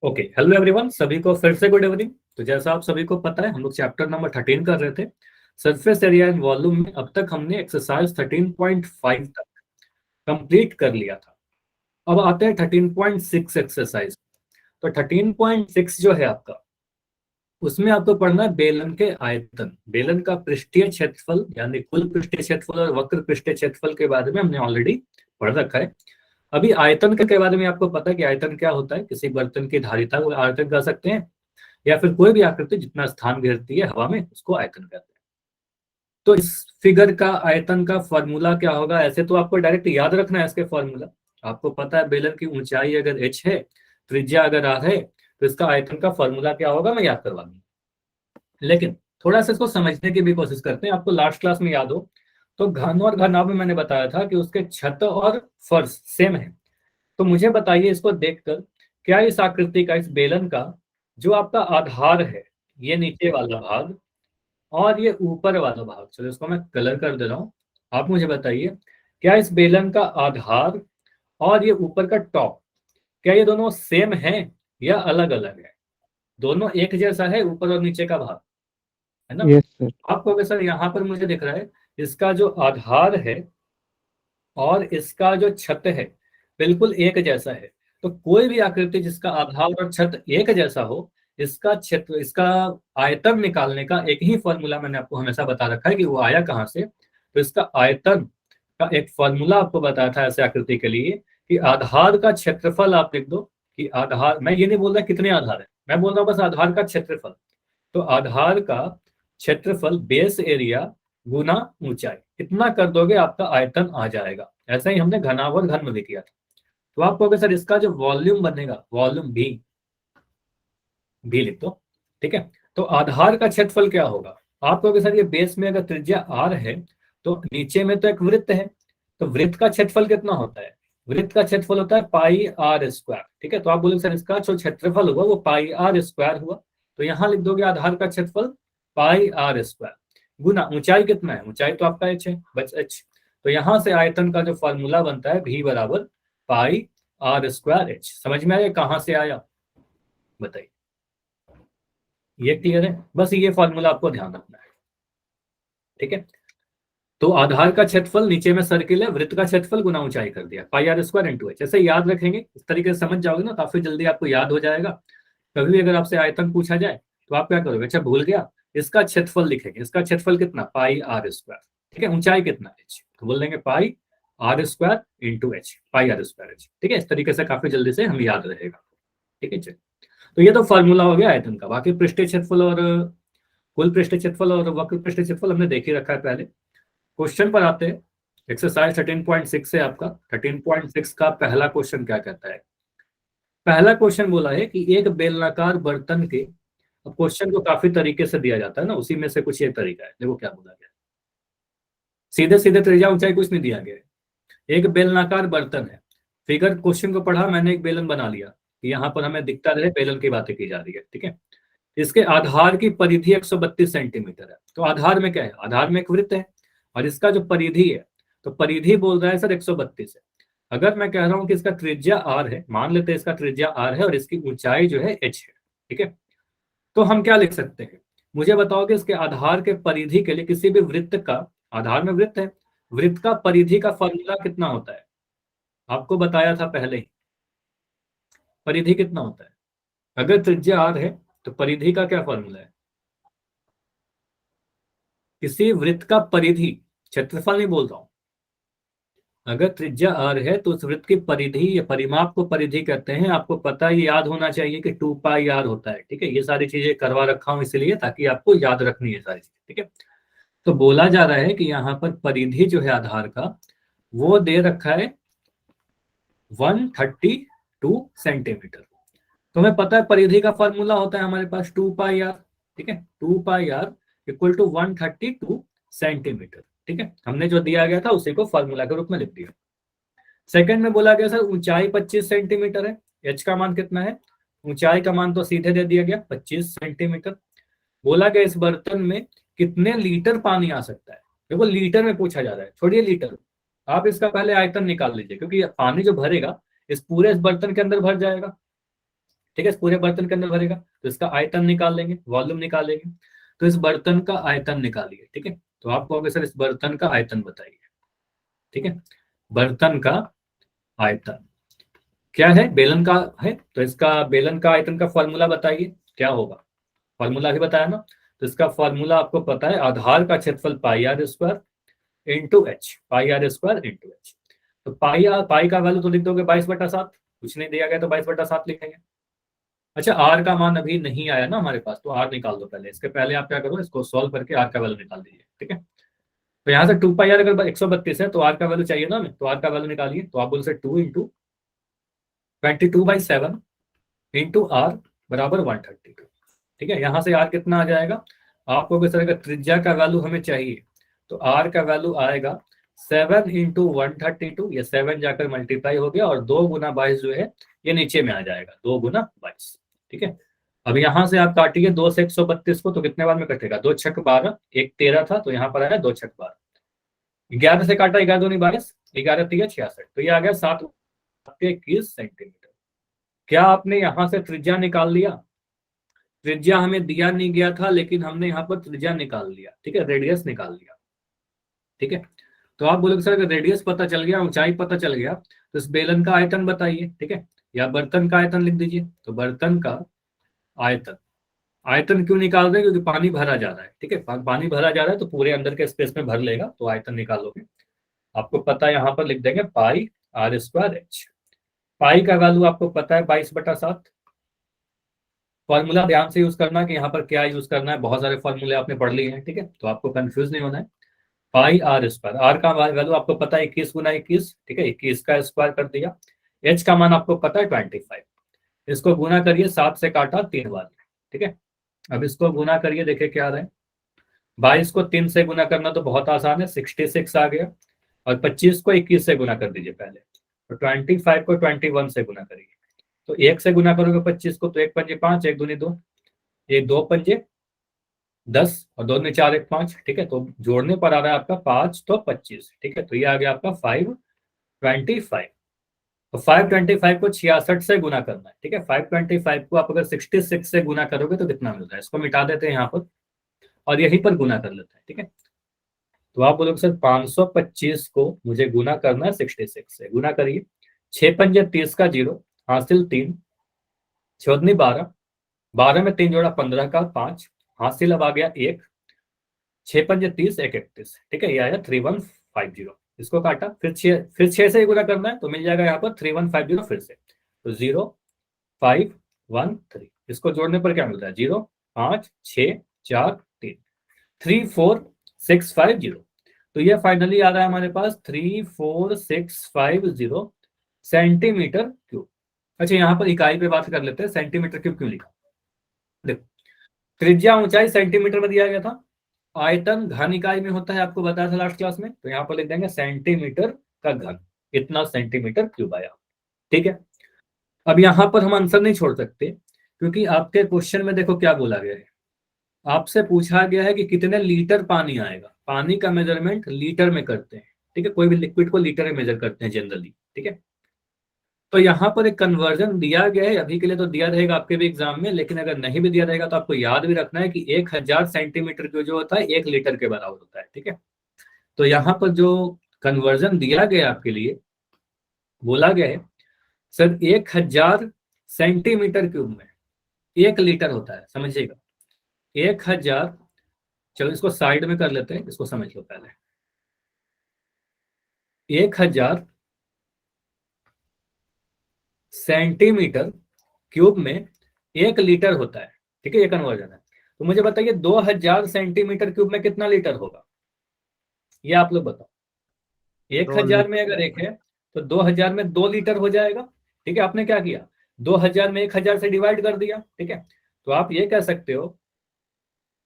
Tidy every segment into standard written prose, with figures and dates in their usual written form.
Okay, hello everyone, सभी को फिर से गुड इवनिंग। तो जैसा आप सभी को पता है, हम लोग चैप्टर नंबर 13 कर रहे थे, सरफेस एरिया एंड वॉल्यूम में। अब तक हमने एक्सरसाइज 13.5 तक कंप्लीट कर लिया था। अब आते हैं 13.6 एक्सरसाइज। तो 13.6 जो है आपका, उसमें आपको पढ़ना है बेलन के आयतन। बेलन का पृष्ठीय क्षेत्रफल यानी कुल पृष्ठीय क्षेत्रफल और वक्र पृष्ठीय क्षेत्रफल के बारे में हमने ऑलरेडी पढ़ रखा है। अभी आयतन के बारे में आपको पता है कि आयतन क्या होता है। किसी बर्तन की धारिता को आयतन कह सकते हैं, या फिर कोई भी आकृति जितना स्थान घेरती है हवा में, उसको आयतन कहते हैं। तो इस फिगर का आयतन का फॉर्मूला क्या होगा? ऐसे तो आपको डायरेक्ट याद रखना है इसके फॉर्मूला। आपको पता है बेलन की ऊंचाई अगर h है, त्रिज्या अगर r है, तो इसका आयतन का फॉर्मूला क्या होगा मैं याद करवा दूंगा। लेकिन थोड़ा सा इसको समझने की भी कोशिश करते हैं। आपको लास्ट क्लास में याद हो तो घन और घनाभ में मैंने बताया था कि उसके छत और फर्श सेम है। तो मुझे बताइए इसको देखकर, क्या इस आकृति का, इस बेलन का जो आपका आधार है, ये नीचे वाला भाग और ये ऊपर वाला भाग, चलो इसको मैं कलर कर दे रहा हूं। आप मुझे बताइए, क्या इस बेलन का आधार और ये ऊपर का टॉप, क्या ये दोनों सेम है या अलग अलग है? दोनों एक जैसा है ऊपर और नीचे का भाग, है ना? Yes sir. आपको अगर सर यहाँ पर मुझे दिख रहा है, इसका जो आधार है और इसका जो छत है बिल्कुल एक जैसा है। तो कोई भी आकृति जिसका आधार और छत एक जैसा हो, इसका क्षेत्र, इसका आयतन निकालने का एक ही फॉर्मूला मैंने आपको हमेशा बता रखा है कि वो आया कहाँ से। तो इसका आयतन का एक फॉर्मूला आपको बताया था ऐसे आकृति के लिए कि आधार का क्षेत्रफल आप लिख दो। कि आधार, मैं ये नहीं बोल रहा कितने आधार है, मैं बोल रहा हूँ बस आधार का क्षेत्रफल। तो आधार का क्षेत्रफल बेस एरिया गुना ऊंचाई, इतना कर दोगे आपका आयतन आ जाएगा। ऐसा ही हमने घनाभ और घन में भी किया था। तो आप कहोगे सर इसका जो वॉल्यूम बनेगा, वॉल्यूम भी लिख दो। ठीक है, तो आधार का क्षेत्रफल क्या होगा? आप कहोगे सर ये बेस में अगर त्रिज्या आर है तो नीचे में तो एक वृत्त है, तो वृत्त का क्षेत्रफल कितना होता है? वृत्त का क्षेत्रफल होता है पाई आर स्क्वायर। ठीक है, तो आप बोलोगे सर इसका जो क्षेत्रफल हुआ वो पाई आर स्क्वायर हुआ। तो यहां लिख दोगे आधार का क्षेत्रफल पाई आर स्क्वायर गुना ऊंचाई कितना है? ऊंचाई तो आपका एच है, बस एच। तो यहां से आयतन का जो फॉर्मूला बनता है v बराबर पाई आर स्क्वायर एच। समझ में आया कहां से आया? बताइए, ये क्लियर है? बस ये फॉर्मूला आपको ध्यान रखना है। ठीक है, तो आधार का क्षेत्रफल नीचे में सर्किल है, वृत्त का क्षेत्रफल गुना ऊंचाई कर दिया, पाई आर स्क्वायर इंटू एच। ऐसे याद रखेंगे, इस तरीके से समझ जाओगे ना, काफी जल्दी आपको याद हो जाएगा। कभी भी अगर आपसे आयतन पूछा जाए तो आप क्या करोगे? अच्छा भूल गया, इसका क्षेत्रफल लिखेंगे। इसका क्षेत्रफल कितना? Pi are square. ठीक है, ऊंचाई कितना? एच। तो बोल देंगे pi are square into h, pi are square H. ठीक है, इस तरीके से काफी जल्दी से हम याद रहेगा। ठीक है, चलिए। तो ये तो फॉर्मूला हो गया आयतन का। बाकी पृष्ठीय क्षेत्रफल और कुल पृष्ठीय क्षेत्रफल और वक्र पृष्ठीय क्षेत्रफल हमने देख ही रखा है पहले। क्वेश्चन पर आते हैं। एक्सरसाइज 13.6 है आपका। 13.6 का पहला क्वेश्चन क्या कहता है? पहला क्वेश्चन बोला है कि एक बेलनाकार बर्तन के, अब क्वेश्चन को काफी तरीके से दिया जाता है ना, उसी में से कुछ एक तरीका है। देखो क्या बोला गया, सीधे सीधे त्रिज्या ऊंचाई कुछ नहीं दिया गया है। एक बेलनाकार बर्तन है। फिगर क्वेश्चन को पढ़ा मैंने, एक बेलन बना लिया कि यहाँ पर हमें दिखता रहे बेलन की बातें की जा रही है। ठीक है, इसके आधार की परिधि 132 सेंटीमीटर है। तो आधार में क्या है? आधार में एक वृत्त है और इसका जो परिधि है, तो परिधि बोल रहा है सर 132 है। अगर मैं कह रहा हूं कि इसका त्रिज्या r है, मान लेते हैं इसका त्रिज्या r है और इसकी ऊंचाई जो है h है। ठीक है, तो हम क्या लिख सकते हैं? मुझे बताओ कि इसके आधार के परिधि के लिए किसी भी वृत्त का, आधार में वृत्त है, वृत्त का परिधि का फॉर्मूला कितना होता है? आपको बताया था पहले ही, परिधि कितना होता है? अगर त्रिज्या r है तो परिधि का क्या फॉर्मूला है? किसी वृत्त का परिधि, क्षेत्रफल नहीं बोल रहा हूं। अगर त्रिज्या r है तो उस वृत्त की परिधि या परिमाप को परिधि कहते हैं। आपको पता ही, याद होना चाहिए कि 2 पाई r होता है। ठीक है, ये सारी चीजें करवा रखा हूं इसलिए ताकि आपको याद रखनी है सारी चीजें। ठीक है, तो बोला जा रहा है कि यहाँ पर परिधि जो है आधार का, वो दे रखा है 132 सेंटीमीटर। तुम्हें पता है परिधि का फॉर्मूला होता है हमारे पास 2 पाई आर। ठीक है, 2 पाई आर इक्वल टू 132 सेंटीमीटर। ठीक है, हमने जो दिया गया था उसी को फॉर्मूला के रूप में लिख दिया। सेकंड में बोला गया सर ऊंचाई 25 सेंटीमीटर है। एच का मान कितना है? ऊंचाई का मान तो सीधे दे दिया गया 25 सेंटीमीटर। बोला गया इस बर्तन में कितने लीटर पानी आ सकता है। देखो लीटर में पूछा जा रहा है, छोड़िए लीटर। आप इसका पहले आयतन निकाल लीजिए, क्योंकि पानी जो भरेगा इस पूरे इस बर्तन के अंदर भर जाएगा। ठीक है, इस पूरे बर्तन के अंदर भरेगा, तो इसका आयतन निकाल लेंगे, वॉल्यूम निकालेंगे। तो इस बर्तन का आयतन निकालिए, ठीक है। तो आप कहोगे सर इस बर्तन का आयतन बताइए, ठीक है। बर्तन का आयतन क्या है, बेलन का है, तो इसका बेलन का आयतन का फॉर्मूला बताइए क्या होगा। फॉर्मूला भी बताया ना, तो इसका फॉर्मूला आपको पता है, आधार का क्षेत्रफल pi are square into h, pi are square into h. तो पाई का वैल्यू तो लिख दोगे 22/7, कुछ नहीं दिया गया तो 22/7 लिखेंगे। अच्छा, आर का मान अभी नहीं आया ना हमारे पास, तो आर निकाल दो पहले, इसके पहले आप क्या करो, इसको सॉल्व करके आर का वैल्यू निकाल दीजिए, ठीक है। तो यहाँ से 2 पाई आर अगर 132 है तो आर का वैल्यू चाहिए ना हमें, तो आर का वैल्यू निकालिए। तो आप बोल से 2 × 22/7 इंटू आर बराबर 132, ठीक है। यहाँ से आर कितना आ जाएगा, आपको किस तरह का त्रिज्या का वैल्यू हमें चाहिए, तो आर का वैल्यू आएगा 7 × 132, ये 7 जाकर मल्टीप्लाई हो गया और 2 × 22 जो है ये नीचे में आ जाएगा, 2 × 22, ठीक है। अब यहाँ से आप काटिए 2 से 132 को, तो कितने बार में कटेगा, 2×6=12, एक 13 था तो यहाँ पर आया 2×6=12, 11 से काटा, 11 दूनी 22, 11×3=66, तो ये आ गया 7 21 सेंटीमीटर। क्या आपने यहाँ से त्रिज्या निकाल लिया, त्रिज्या हमें दिया नहीं गया था लेकिन हमने यहाँ पर त्रिज्या निकाल लिया, ठीक है, रेडियस निकाल लिया, ठीक है। तो आप बोलोगे सर अगर रेडियस पता चल गया, ऊंचाई पता चल गया, तो इस बेलन का आयतन बताइए, ठीक है, या बर्तन का आयतन लिख दीजिए। तो बर्तन का आयतन, आयतन क्यों निकाल रहे हैं, क्योंकि पानी भरा जा रहा है, ठीक है, पानी भरा जा रहा है तो पूरे अंदर के स्पेस में भर लेगा, तो आयतन निकालोगे। आपको पता है, यहाँ पर लिख देंगे पाई आर स्क्वायर एच। पाई का वैल्यू आपको पता है 22/7। फॉर्मूला ध्यान से यूज करना कि यहाँ पर क्या यूज करना है, बहुत सारे फॉर्मूले आपने पढ़ लिए हैं, ठीक है, तो आपको कंफ्यूज नहीं होना है। पाई आर स्क्वायर, आर का वैल्यू आपको पता है 21 × 21, ठीक है, 21 का स्क्वायर कर दिया। एच का मान आपको पता है 25, इसको गुना करिए, 7 से काटा 3 बार, ठीक है। अब इसको गुना करिए, देखिए क्या आ रहा है, 22 को 3 से गुना करना तो बहुत आसान है, 66 आ गया। और 25 को 21 से गुना कर दीजिए पहले, तो 25 को 21 से गुना करिए। तो 1 से गुना करोगे 25 को, तो 1×5 = 5, 1 दूनी 2, ये 2×5 = 10 और 2 दूनी 4, 1 5, ठीक है। तो जोड़ने पर आ रहा है आपका 5 तो 25, ठीक है, तो ये आ गया आपका 525। तो 525 को 66 से गुना करना है, ठीक है। 525 को आप अगर 66 से गुना करोगे तो कितना मिलता है, इसको मिटा देते हैं यहाँ पर और यहीं पर गुना कर लेते हैं, ठीक है। तो आप बोलोगे सर 525 को मुझे गुना करना है 66 से, गुना करिए। 6×5 = 30 का 0, हासिल 3, 6×2 = 12, 12 में 3 जोड़ा 15 का 5, हासिल अब आ गया 1, 6×5 = 30, 1 31, ठीक है, ये आया 3150। इसको काटा, फिर 6 से ही गुना करना है तो मिल जाएगा यहाँ पर 3150 फिर से, तो 0513। इसको जोड़ने पर क्या मिलता है, 0 5 6 4 3, 34650। तो ये फाइनली आ रहा है हमारे पास 34650 सेंटीमीटर क्यूब। अच्छा, यहाँ पर इकाई पे बात कर लेते हैं, सेंटीमीटर क्यूब क्यों लिखा। देखो, त्रिज्या ऊंचाई सेंटीमीटर में दिया गया था, आयतन घन इकाई में होता है, आपको बताया था लास्ट क्लास में, तो यहाँ पर लिख देंगे सेंटीमीटर का घन, इतना सेंटीमीटर क्यूब आया, ठीक है। अब यहाँ पर हम आंसर नहीं छोड़ सकते, क्योंकि आपके क्वेश्चन में देखो क्या बोला गया है, आपसे पूछा गया है कि कितने लीटर पानी आएगा, पानी का मेजरमेंट लीटर में करते हैं, ठीक है, कोई भी लिक्विड को लीटर में मेजर करते हैं जनरली, ठीक है। तो यहाँ पर एक कन्वर्जन दिया गया है, अभी के लिए तो दिया रहेगा आपके भी एग्जाम में, लेकिन अगर नहीं भी दिया रहेगा तो आपको याद भी रखना है कि 1000 सेंटीमीटर जो होता है 1 लीटर के बराबर होता है, ठीक है। तो यहाँ पर जो कन्वर्जन दिया गया आपके लिए, बोला गया है सर 1000 सेंटीमीटर क्यूब में 1 लीटर होता है, समझिएगा 1000, चलो इसको साइड में कर लेते हैं, इसको समझ लो पहले। 1000 सेंटीमीटर क्यूब में 1 लीटर होता है, ठीक है, ये कन्वर्जन है। तो मुझे बताइए 2000 सेंटीमीटर क्यूब में कितना लीटर होगा, ये आप लोग बताओ। 1000 में अगर 1 है तो 2000 में 2 लीटर हो जाएगा, ठीक है। आपने क्या किया, 2000 में 1000 से डिवाइड कर दिया, ठीक है। तो आप ये कह सकते हो,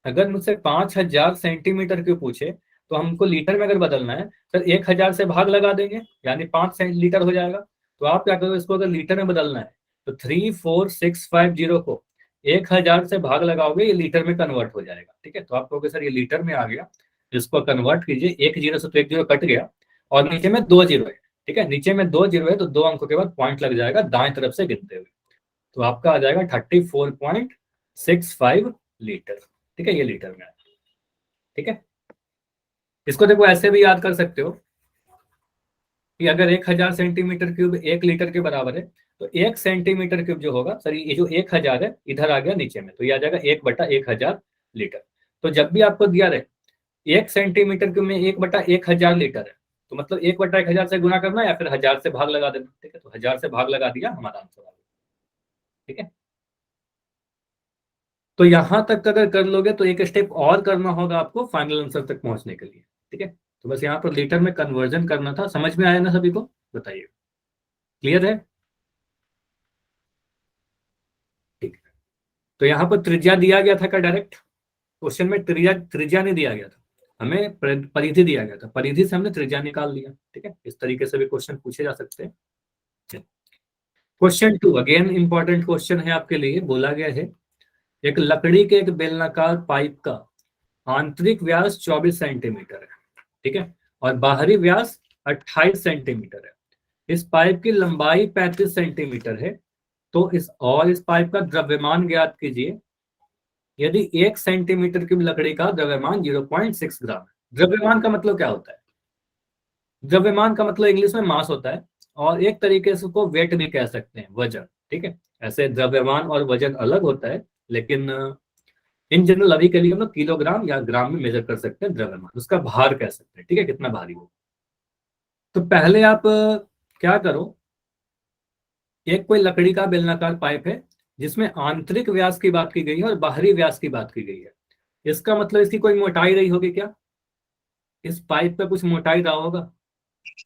अगर मुझसे 5000 सेंटीमीटर क्यूब पूछे तो हमको लीटर में अगर बदलना है, सर 1000 से भाग लगा देंगे, यानी 5 लीटर हो जाएगा। तो आप क्या करोगे, इसको अगर लीटर में बदलना है तो 34650 को 1000 से भाग लगाओगे, ये लीटर में कन्वर्ट हो जाएगा, ठीक है। तो आप कहोगे सर ये लीटर में आ गया, इसको कन्वर्ट कीजिए, 1 0 से तो 1 0 कट गया और नीचे में 2 0 है, ठीक है, नीचे में 2 0 है तो 2 अंकों के बाद पॉइंट लग जाएगा दाएं तरफ से गिनते हुए। तो आपका आ जाएगा 34.65 लीटर। ठीक है, ये लीटर में। ठीक है, इसको देखो ऐसे भी याद कर सकते हो कि अगर 1000 सेंटीमीटर क्यूब 1 लीटर के बराबर है, तो 1 सेंटीमीटर क्यूब जो होगा, सर ये जो 1000 है इधर आ गया नीचे में, तो ये आ जाएगा 1/1000 लीटर। तो जब भी आपको दिया रहे 1 सेंटीमीटर क्यूब में 1/1000 लीटर है, तो मतलब 1/1000 से गुना करना या फिर 1000 से भाग लगा देना। ठीक है, तो 1000 से भाग लगा दिया, हमारा आंसर आ गया। ठीक है, तो यहां तक अगर कर लोगे तो एक स्टेप और करना होगा आपको फाइनल आंसर तक पहुंचने के लिए। ठीक है, तो बस यहाँ पर लीटर में कन्वर्जन करना था। समझ में आया ना सभी को? बताइए, क्लियर है? ठीक है, तो यहाँ पर त्रिज्या दिया गया था क्या डायरेक्ट? क्वेश्चन में त्रिज्या त्रिज्या नहीं दिया गया था, हमें परिधि दिया गया था, परिधि से हमने त्रिज्या निकाल लिया। ठीक है, इस तरीके से भी क्वेश्चन पूछे जा सकते हैं। क्वेश्चन 2 अगेन इंपॉर्टेंट क्वेश्चन है आपके लिए। बोला गया है एक लकड़ी के एक बेलनाकार पाइप का आंतरिक व्यास 24 सेंटीमीटर है, ठीक है, और बाहरी व्यास 28 सेंटीमीटर है। इस पाइप की लंबाई 35 सेंटीमीटर है, तो इस पाइप का द्रव्यमान ज्ञात कीजिए यदि 1 सेंटीमीटर की लकड़ी का द्रव्यमान 0.6 ग्राम है। द्रव्यमान का मतलब क्या होता है? द्रव्यमान का मतलब इंग्लिश में मास होता है, और एक तरीके से उसको वेट भी कह सकते हैं, वजन। ठीक है, ऐसे द्रव्यमान और वजन अलग होता है, लेकिन इन जनरल अभी के लिए हम लोग किलोग्राम या ग्राम में मेजर कर सकते हैं द्रव्यमान, उसका भार कह सकते हैं। ठीक है, कितना भारी हो। तो पहले आप क्या करो, एक कोई लकड़ी का बेलनाकार पाइप है जिसमें आंतरिक व्यास की बात की गई है और बाहरी व्यास की बात की गई है। इसका मतलब इसकी कोई मोटाई रही होगी क्या? इस पाइप पे कुछ मोटाई रहा होगा।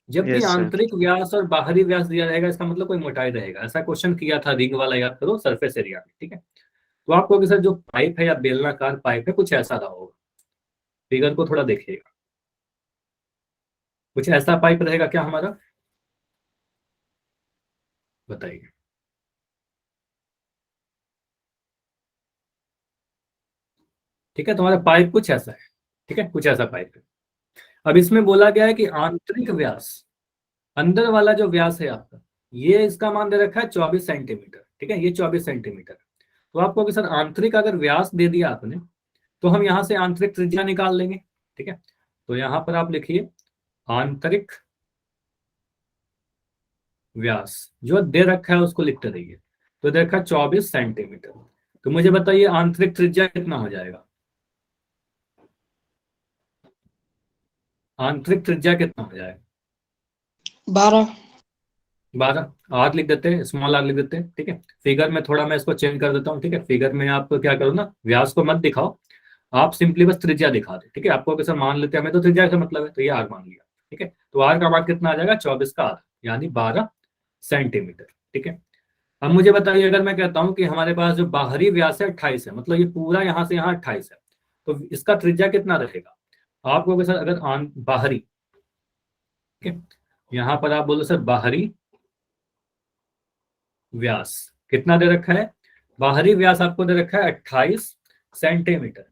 जब भी यस सर। आंतरिक व्यास और बाहरी व्यास दिया रहेगा, इसका मतलब कोई मोटाई रहेगा। ऐसा क्वेश्चन किया था रिंग वाला, याद करो, सरफेस एरिया में। ठीक है, तो आपको कि सर जो पाइप है या बेलनाकार पाइप है कुछ ऐसा रहा होगा। फिगर को थोड़ा देखिएगा, कुछ ऐसा पाइप रहेगा क्या हमारा? बताइए। ठीक है, तुम्हारा पाइप कुछ ऐसा है। ठीक है, कुछ ऐसा पाइप है। अब इसमें बोला गया है कि आंतरिक व्यास, अंदर वाला जो व्यास है आपका, ये इसका मान दे रखा है 24 सेंटीमीटर। ठीक है, ये 24 सेंटीमीटर। तो आपको अगर सर आंतरिक अगर व्यास दे दिया आपने, तो हम यहां से आंतरिक त्रिज्या निकाल लेंगे। ठीक है, तो यहां पर आप लिखिए आंतरिक व्यास जो दे रखा है उसको लिखते रहिए। तो दे रखा 24 सेंटीमीटर। तो मुझे बताइए आंतरिक त्रिज्या कितना हो जाएगा? आंतरिक त्रिज्या कितना हो जाएगा? 12। 12। आर लिख देते हैं, स्मॉल आर लिख देते हैं। ठीक है, फिगर में थोड़ा मैं इसको चेंज कर देता हूँ। ठीक है, फिगर में आप क्या करो ना, व्यास को मत दिखाओ, आप सिंपली बस त्रिज्या दिखा दो। ठीक है, आपको कैसे मान लेते हैं, हमें तो त्रिज्या का मतलब है, तो ये आर मान लिया। ठीक है, तो आर का मान कितना आ जाएगा? 24 का आधा, यानी 12 सेंटीमीटर। ठीक है, अब मुझे बताइए अगर मैं कहता हूं कि हमारे पास जो बाहरी व्यास है 28 है, मतलब ये पूरा यहां से यहाँ 28 है, तो इसका त्रिज्या कितना रहेगा? आपको सर अगर बाहरी, ठीक है, यहां पर आप बोलो सर बाहरी व्यास कितना दे रखा है? बाहरी व्यास आपको दे रखा है 28 सेंटीमीटर।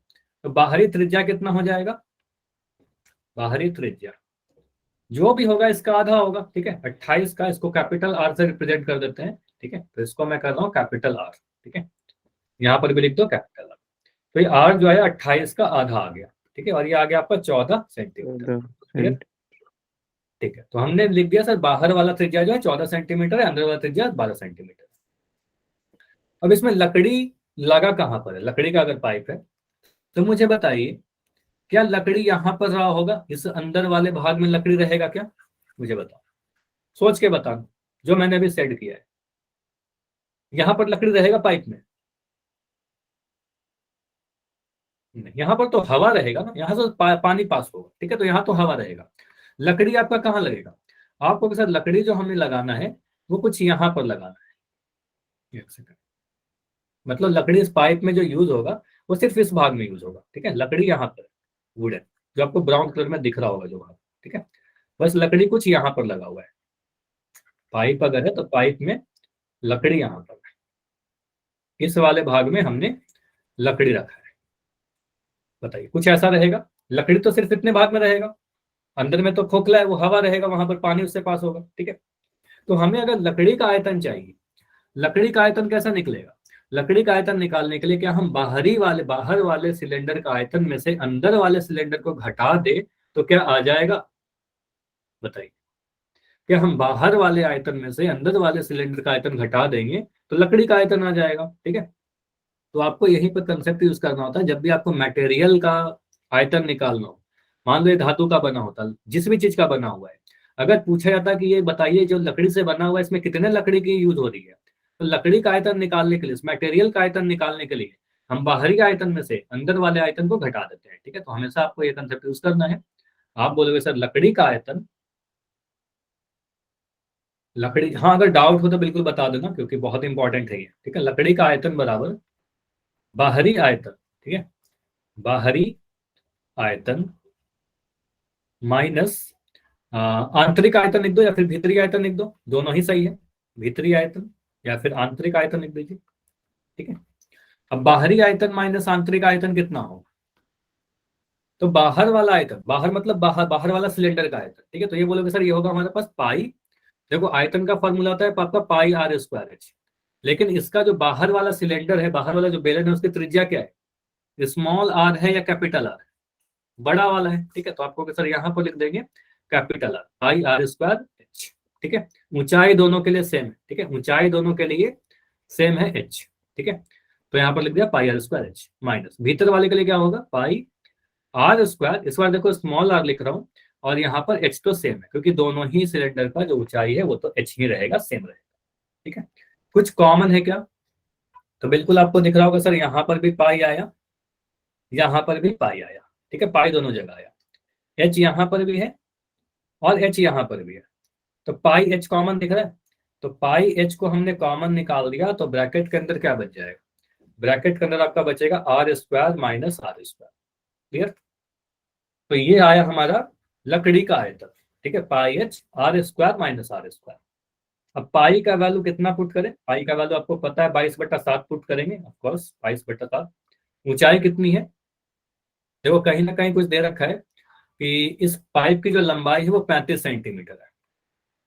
तो बाहरी त्रिज्या कितना हो जाएगा? बाहरी त्रिज्या जो भी होगा इसका आधा होगा। ठीक है, 28 का, इसको कैपिटल आर से रिप्रेजेंट कर देते हैं। ठीक है, तो इसको मैं कर रहा हूँ कैपिटल आर। ठीक है, यहाँ पर भी लिख दो कैपिटल आर। तो ये आर जो है 28 का आधा आ गया। ठीक है, और ये आ गया आपका 14 सेंटीमीटर। 14 क्लियर? ठीक है, तो हमने लिख दिया सर बाहर वाला त्रिज्या जो है 14 सेंटीमीटर है, अंदर वाला त्रिज्या 12 सेंटीमीटर। अब इसमें लकड़ी लगा कहाँ पर है? लकड़ी का अगर पाइप है, तो मुझे बताइए क्या लकड़ी यहां पर रहा होगा? इस अंदर वाले भाग में लकड़ी रहेगा क्या? मुझे बताओ, सोच के बताओ, जो मैंने अभी सेट किया है, यहां पर लकड़ी रहेगा पाइप में? नहीं, यहाँ पर तो हवा रहेगा ना, यहाँ से पानी पास होगा। ठीक है, तो यहाँ तो हवा रहेगा। लकड़ी आपका कहाँ लगेगा? आपको के साथ लकड़ी जो हमें लगाना है वो कुछ यहाँ पर लगाना है। एक सेकंड, मतलब लकड़ी इस पाइप में जो यूज होगा वो सिर्फ इस भाग में यूज होगा। ठीक है, लकड़ी यहाँ पर वुडन, जो आपको ब्राउन कलर में दिख रहा होगा जो भाग। ठीक है, बस लकड़ी कुछ यहाँ पर लगा हुआ है। पाइप अगर है तो पाइप में लकड़ी यहाँ पर है, इस वाले भाग में हमने लकड़ी रखा है। बताइए कुछ ऐसा रहेगा? लकड़ी तो सिर्फ इतने भाग में रहेगा, अंदर में तो खोखला है, वो हवा रहेगा, वहां पर पानी उससे पास होगा। ठीक है, तो हमें अगर लकड़ी का आयतन चाहिए लकड़ी का आयतन कैसा निकलेगा? लकड़ी का आयतन निकालने के लिए क्या हम बाहर वाले सिलेंडर का आयतन में से अंदर वाले सिलेंडर को घटा दे तो क्या आ जाएगा? बताइए। क्या हम बाहर वाले आयतन में से अंदर वाले सिलेंडर का आयतन घटा देंगे तो लकड़ी का आयतन आ जाएगा। ठीक है, तो आपको यहीं पर कंसेप्ट यूज करना होता है जब भी आपको मटेरियल का आयतन निकालना हो। मान लो ये धातु का बना होता, जिस भी चीज का बना हुआ है, अगर पूछा जाता कि ये बताइए जो लकड़ी से बना हुआ है इसमें कितने लकड़ी की यूज हो रही है, तो लकड़ी का आयतन निकालने के लिए, मटेरियल का आयतन निकालने के लिए हम बाहरी आयतन में से अंदर वाले आयतन को घटा देते हैं। ठीक है, तो हमेशा आपको ये कंसेप्ट यूज करना है। आप बोलोगे सर लकड़ी का आयतन, लकड़ी, हाँ अगर डाउट हो तो बिल्कुल बता देना क्योंकि बहुत इंपॉर्टेंट है ये। ठीक है, लकड़ी का आयतन बराबर बाहरी आयतन, ठीक है, बाहरी आयतन माइनस आंतरिक आयतन लिख दो या फिर भीतरी आयतन लिख दो, दोनों ही सही है। भीतरी आयतन या फिर आंतरिक आयतन लिख दीजिए। ठीक है, अब बाहरी आयतन माइनस आंतरिक आयतन कितना हो? तो बाहर वाला आयतन, बाहर मतलब बाहर बाहर वाला सिलेंडर का आयतन। ठीक है, तो ये बोलोगे सर ये होगा हमारे पास पाई, देखो आयतन का फॉर्मूला होता है आपका पाई आर स्क्वायर एच, लेकिन इसका जो बाहर वाला सिलेंडर है, बाहर वाला जो बेलन है, उसकी त्रिज्या क्या है? स्मॉल आर है या कैपिटल आर? बड़ा वाला है। ठीक है, तो आपको सर यहाँ पर लिख देंगे capital R, pi are square H. ठीक है, ऊंचाई दोनों के लिए सेम है। ठीक है, ऊंचाई दोनों के लिए सेम है एच। ठीक है, तो यहाँ पर लिख दिया पाई आर स्क्वायर एच माइनस भीतर वाले के लिए क्या होगा? पाई आर स्क्वायर, इस बार देखो स्मॉल आर लिख रहा हूँ, और यहाँ पर एच तो सेम है क्योंकि दोनों ही सिलेंडर का जो ऊंचाई है वो तो एच ही रहेगा, सेम रहेगा। ठीक है, कुछ कॉमन है क्या? तो बिल्कुल आपको दिख रहा होगा सर यहाँ पर भी पाई आया, यहाँ पर भी पाई आया। ठीक है, पाई दोनों जगह आया, एच यहाँ पर भी है और एच यहाँ पर भी है, तो पाई एच कॉमन दिख रहा है। तो पाई एच को हमने कॉमन निकाल दिया तो ब्रैकेट के अंदर क्या बच जाएगा? ब्रैकेट के अंदर आपका बचेगा r square minus are square. Clear? तो ये आया हमारा लकड़ी का आयतन। ठीक है, pi h r square minus are square. अब पाई का वैल्यू कितना पुट करें? पाई का वैल्यू आपको पता है 22/7 पुट करेंगे, ऑफकोर्स 22/7। ऊंचाई कितनी है? देखो कहीं ना कहीं कुछ दे रखा है कि इस पाइप की जो लंबाई है वो 35 सेंटीमीटर है,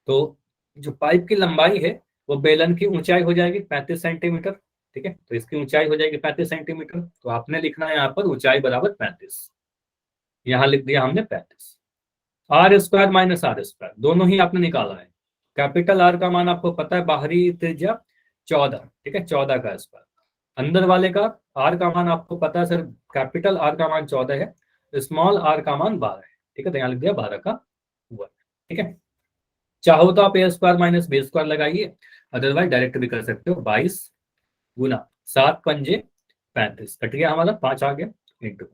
तो जो पाइप की लंबाई है वो बेलन की ऊंचाई हो जाएगी 35 सेंटीमीटर। ठीक है, तो इसकी ऊंचाई हो जाएगी 35 सेंटीमीटर, तो आपने लिखना है यहाँ पर ऊंचाई बराबर 35, यहाँ लिख दिया हमने 35। R square minus are square दोनों ही आपने निकाला है। कैपिटल आर का मान आपको पता है, बाहरी त्रिज्या 14, ठीक है, 14 का स्क्वायर। अंदर वाले का आर का मान आपको पता है सर, कैपिटल आर का मान 14 है, स्मॉल आर का मान 12 है। ठीक है, तो यहाँ लिख दिया 12 का वर्ग। ठीक है, चाहो तो आप ए स्क्वायर माइनस बी स्क्वायर लगाइए, अदरवाइज डायरेक्ट भी कर सकते हो। 22 गुना 7×5 = 35, कट गया हमारा 5 आ गया, इंटू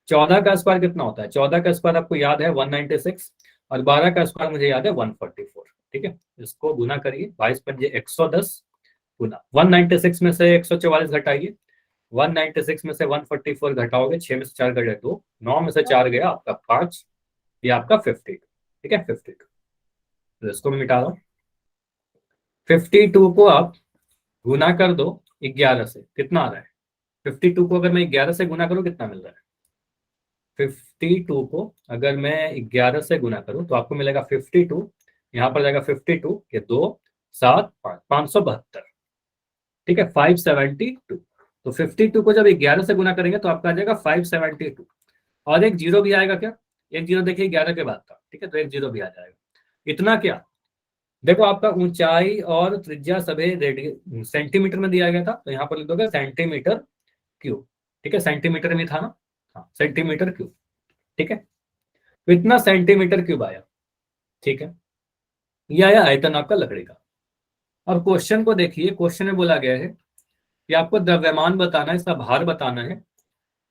14 का स्क्वायर कितना होता है? 14 का स्क्वायर आपको याद है 196, और 12 का स्क्वायर मुझे याद है 144। ठीक है, इसको गुना करिए, 22×5 = 110 गुना 196 में से 144 घटाइए, 196 में से 144 घटाओगे, 6 में से 4 गए 2, 9 में से 4 गया आपका 5, ये आपका 52। ठीक है, 52, तो इसको मैं मिटा रहा हूँ। 52 को आप गुना कर दो 11 से, कितना आ रहा है? 52 को अगर मैं 11 से गुना करूँ कितना मिल रहा है? 52 को अगर मैं 11 से गुना करूं तो आपको मिलेगा 52, यहां पर जाएगा 52, ये 2 7 5 572। ठीक है, 572। तो 52 को जब 11 से गुना करेंगे तो आपका आ जाएगा 572, और एक जीरो भी आएगा क्या? एक जीरो देखिए 11 के बाद का। ठीक है, तो एक जीरो भी आ जाएगा। इतना क्या? देखो आपका ऊंचाई और त्रिज्या सभी रेडियन सेंटीमीटर में दिया गया था, तो यहाँ पर लिख दोगे सेंटीमीटर क्यूब। ठीक है, सेंटीमीटर में था ना, हाँ सेंटीमीटर क्यूब। ठीक है, तो इतना सेंटीमीटर क्यूब आया। ठीक है, ये आया आयतन आपका लकड़ी का। अब क्वेश्चन को देखिए, क्वेश्चन में बोला गया है कि आपको द्रव्यमान बताना है, इसका भार बताना है।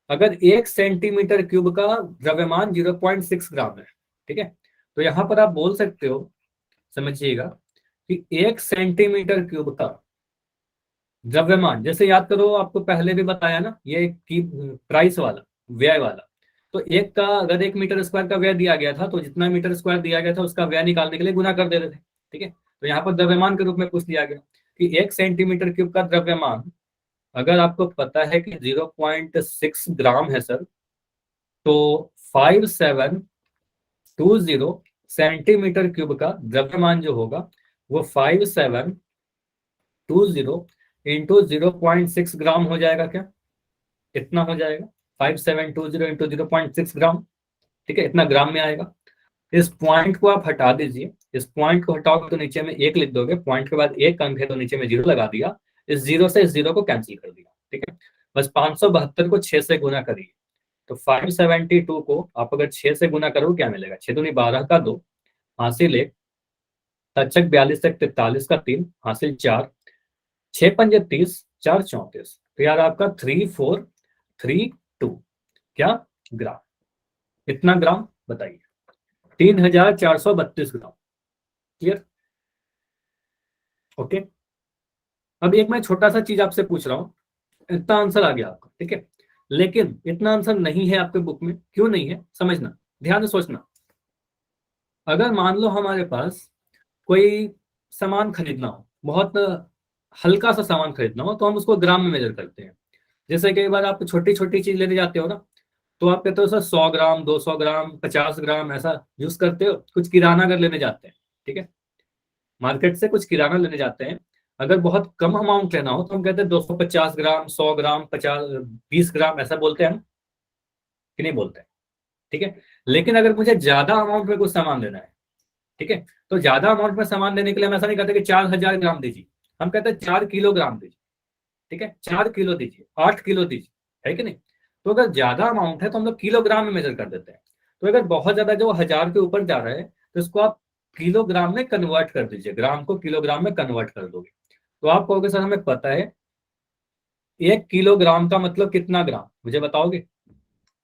अगर 1 सेंटीमीटर क्यूब का द्रव्यमान 0.6 ग्राम है, ठीक है, तो यहां पर आप बोल सकते हो, समझिएगा, कि 1 सेंटीमीटर क्यूब का द्रव्यमान, जैसे याद करो आपको पहले भी बताया ना, ये की प्राइस वाला, व्यय वाला, तो एक का अगर 1 मीटर स्क्वायर का व्यय दिया गया था तो जितना मीटर स्क्वायर दिया गया था उसका व्यय निकालने के लिए गुना कर देते थे। ठीक है, तो यहाँ पर द्रव्यमान के रूप में पूछ दिया गया कि 1 सेंटीमीटर क्यूब का द्रव्यमान अगर आपको पता है कि 0.6 ग्राम है सर, तो 5720 सेंटीमीटर क्यूब का द्रव्यमान जो होगा वो 5720 इंटू 0.6 ग्राम हो जाएगा क्या? इतना हो जाएगा 5720 इंटू 0.6 ग्राम, ठीक है, इतना ग्राम में आएगा। इस पॉइंट को आप हटा दीजिए, इस पॉइंट को हटाओगे तो नीचे में एक लिख दोगे, पॉइंट के बाद एक अंक है तो नीचे में 0 लगा दिया, इस 0 से इस 0 को कैंसिल कर दिया, ठीक है। बस 572 को 6 से गुना करिए, तो 572 को आप अगर 6 से गुना करोगे क्या मिलेगा? 6 दूनी 12 का 2, हासिल 1, तचक 42 तक 43 का 3, हासिल 4, 6 पंजे 30, 4 34, तो यार आपका 3432 क्या ग्राम, इतना ग्राम बताइए, 3432 ग्राम। क्लियर? ओके। अब एक मैं छोटा सा चीज आपसे पूछ रहा हूँ, इतना आंसर आ गया आपका, ठीक है, लेकिन इतना आंसर नहीं है आपके बुक में, क्यों नहीं है समझना, ध्यान से सोचना। अगर मान लो हमारे पास कोई सामान खरीदना हो, बहुत हल्का सा सामान खरीदना हो, तो हम उसको ग्राम में मेजर करते हैं। जैसे कई बार आप छोटी छोटी चीज लेने जाते हो ना, तो आप कहते हो सर 100 ग्राम, 200 ग्राम, 50 ग्राम ऐसा यूज करते हो। कुछ किराना अगर लेने जाते हैं, ठीक है, मार्केट से कुछ किराना लेने जाते हैं, अगर बहुत कम अमाउंट लेना हो तो हम कहते हैं 250 ग्राम, 100 ग्राम, 50, 20 ग्राम ऐसा बोलते हैं ना, कि नहीं बोलते हैं? ठीक है। लेकिन अगर मुझे ज्यादा अमाउंट में कुछ सामान लेना है, ठीक है, तो ज्यादा अमाउंट में सामान लेने के लिए हम ऐसा नहीं कहते कि 4000 ग्राम दीजिए, हम कहते हैं 4 किलोग्राम दीजिए, ठीक है, 4 किलो दीजिए, 8 किलो दीजिए, है कि नहीं? तो अगर ज्यादा अमाउंट है तो हम लोग किलोग्राम में मेजर कर देते हैं। तो अगर बहुत ज्यादा जो 1000 के ऊपर जा रहा है तो इसको आप किलोग्राम में कन्वर्ट कर दीजिए, ग्राम को किलोग्राम में कन्वर्ट कर दोगे, तो आप कहोगे सर हमें पता है 1 किलोग्राम का मतलब कितना ग्राम, मुझे बताओगे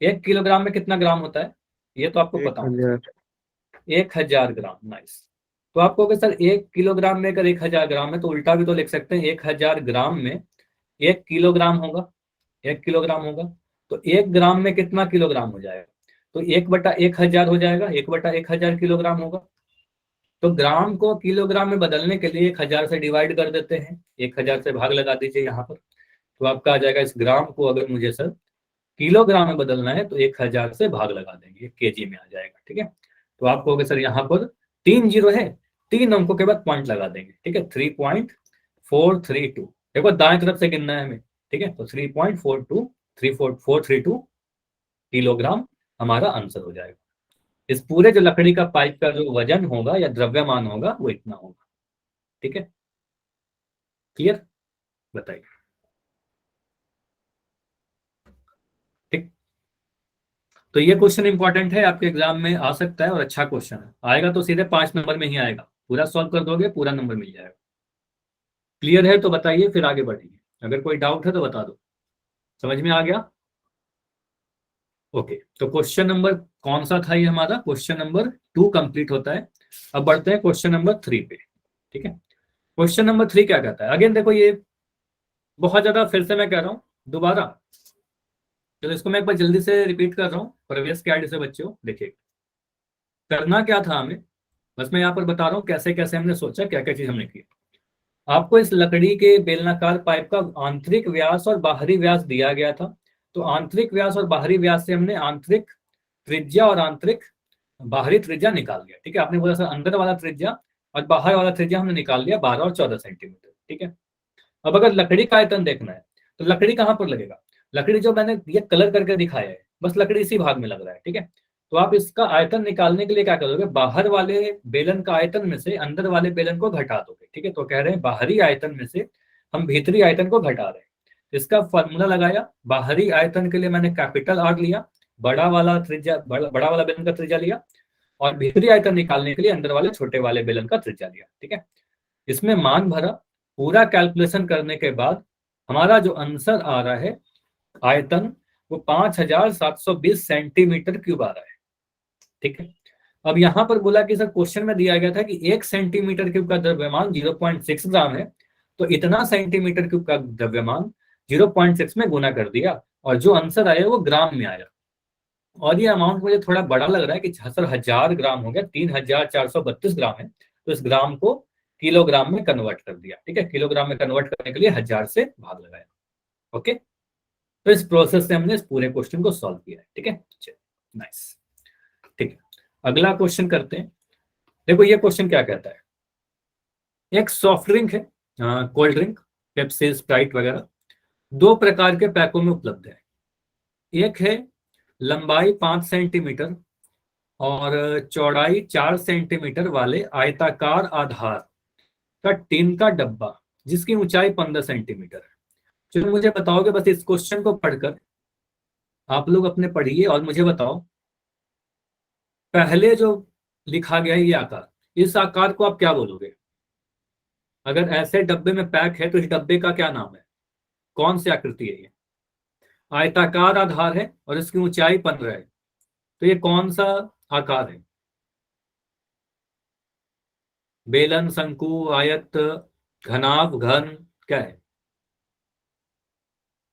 1 किलोग्राम में कितना ग्राम होता है? ये तो आपको पता होना चाहिए, 1000 ग्राम। नाइस। तो आप कहोगे सर 1 किलोग्राम में अगर 1000 ग्राम है तो उल्टा भी तो लिख सकते हैं, 1000 ग्राम में 1 किलोग्राम होगा, 1 किलोग्राम होगा, तो 1 ग्राम में कितना किलोग्राम हो जाएगा? तो 1/1000 हो जाएगा, 1/1000 किलोग्राम होगा। तो ग्राम को किलोग्राम में बदलने के लिए 1000 से डिवाइड कर देते हैं, 1000 से भाग लगा दीजिए यहाँ पर, तो आपका आ जाएगा, इस ग्राम को अगर मुझे सर किलोग्राम में बदलना है तो 1000 से भाग लगा देंगे, केजी में आ जाएगा, ठीक है। तो आप कहोगे सर यहाँ पर 3 जीरो है, 3 अंकों के बाद पॉइंट लगा देंगे, ठीक है, 3.432, देखो दाएं तरफ से गिनना है हमें, ठीक है, तो 3.432 किलोग्राम हमारा आंसर हो जाएगा। इस पूरे जो लकड़ी का पाइप का जो वजन होगा या द्रव्यमान होगा वो इतना होगा, ठीक है। क्लियर? बताइए। ठीक, तो ये क्वेश्चन इंपॉर्टेंट है, आपके एग्जाम में आ सकता है और अच्छा क्वेश्चन है, आएगा तो सीधे 5 नंबर में ही आएगा, पूरा सॉल्व कर दोगे पूरा नंबर मिल जाएगा। क्लियर है तो बताइए, फिर आगे बढ़ेंगे, अगर कोई डाउट है तो बता दो। समझ में आ गया? ओके, तो क्वेश्चन नंबर कौन सा था ये हमारा? क्वेश्चन नंबर 2 कंप्लीट होता है। अब बढ़ते हैं क्वेश्चन नंबर 3 पे, ठीक है। क्वेश्चन नंबर 3 क्या कहता है? अगेन देखो, ये बहुत ज्यादा, फिर से मैं कह रहा हूँ दोबारा, चलो इसको मैं एक बार जल्दी से रिपीट कर रहा हूँ, प्रवेश के आईडी से बच्चों देखिए करना क्या था हमें, बस मैं यहाँ पर बता रहा हूँ कैसे कैसे हमने सोचा, क्या क्या चीज हमने की। आपको इस लकड़ी के बेलनाकार पाइप का आंतरिक व्यास और बाहरी व्यास दिया गया था, तो आंतरिक व्यास और बाहरी व्यास से हमने आंतरिक त्रिज्या और आंतरिक बाहरी त्रिज्या निकाल लिया, ठीक है। आपने बोला सर अंदर वाला त्रिज्या और बाहर वाला त्रिज्या हमने निकाल लिया 12 और 14 सेंटीमीटर, ठीक है। अब अगर लकड़ी का आयतन देखना है तो लकड़ी कहाँ पर लगेगा? लकड़ी जो मैंने ये कलर करके दिखाया है, बस लकड़ी इसी भाग में लग रहा है, ठीक है। तो आप इसका आयतन निकालने के लिए क्या करोगे? बाहर वाले बेलन का आयतन में से अंदर वाले बेलन को घटा दोगे, ठीक है। तो कह रहे हैं बाहरी आयतन में से हम भीतरी आयतन को घटा रहे हैं, इसका फॉर्मूला लगाया, बाहरी आयतन के लिए मैंने कैपिटल आर लिया, बड़ा वाला त्रिज्या, बड़ा वाला बेलन का त्रिज्या लिया, और भीतरी आयतन निकालने के लिए अंदर वाले छोटे वाले बेलन का त्रिज्या लिया, ठीक है। इसमें मान भरा, पूरा कैलकुलेशन करने के बाद हमारा जो आंसर आ रहा है आयतन, वो 5720 सेंटीमीटर क्यूब आ रहा है, ठीक है। अब यहां पर बोला कि सर क्वेश्चन में दिया गया था कि 1 सेंटीमीटर क्यूब का द्रव्यमान 0.6 ग्राम है, तो इतना सेंटीमीटर क्यूब का द्रव्यमान 0.6 में गुना कर दिया और जो आंसर आया वो ग्राम में आया। और ये अमाउंट मुझे थोड़ा बड़ा लग रहा है कि सर 1000 ग्राम हो गया, 3432 ग्राम है, तो इस ग्राम को किलोग्राम में कन्वर्ट कर दिया, ठीक है। किलोग्राम में कन्वर्ट करने के लिए 1000 से भाग लगाया। ओके, तो इस प्रोसेस से हमने इस पूरे क्वेश्चन को सॉल्व किया है, ठीक है। नाइस, ठीक है। अगला क्वेश्चन करते हैं। देखो ये क्वेश्चन क्या कहता है, एक सॉफ्ट ड्रिंक है, कोल्ड ड्रिंक, पेप्सी, स्प्राइट वगैरह 2 प्रकार के पैकों में उपलब्ध है। एक है लंबाई 5 सेंटीमीटर और चौड़ाई 4 सेंटीमीटर वाले आयताकार आधार का टीन का डब्बा जिसकी ऊंचाई 15 सेंटीमीटर है। चलो मुझे बताओगे, बस इस क्वेश्चन को पढ़कर आप लोग अपने पढ़िए और मुझे बताओ, पहले जो लिखा गया है ये आकार, इस आकार को आप क्या बोलोगे? अगर ऐसे डब्बे में पैक है तो इस डब्बे का क्या नाम है? कौन सी आकृति है ये? आयताकार आधार है और इसकी ऊंचाई 15 है, तो ये कौन सा आकार है? बेलन, शंकु, आयत, घनाभ, घन, क्या है?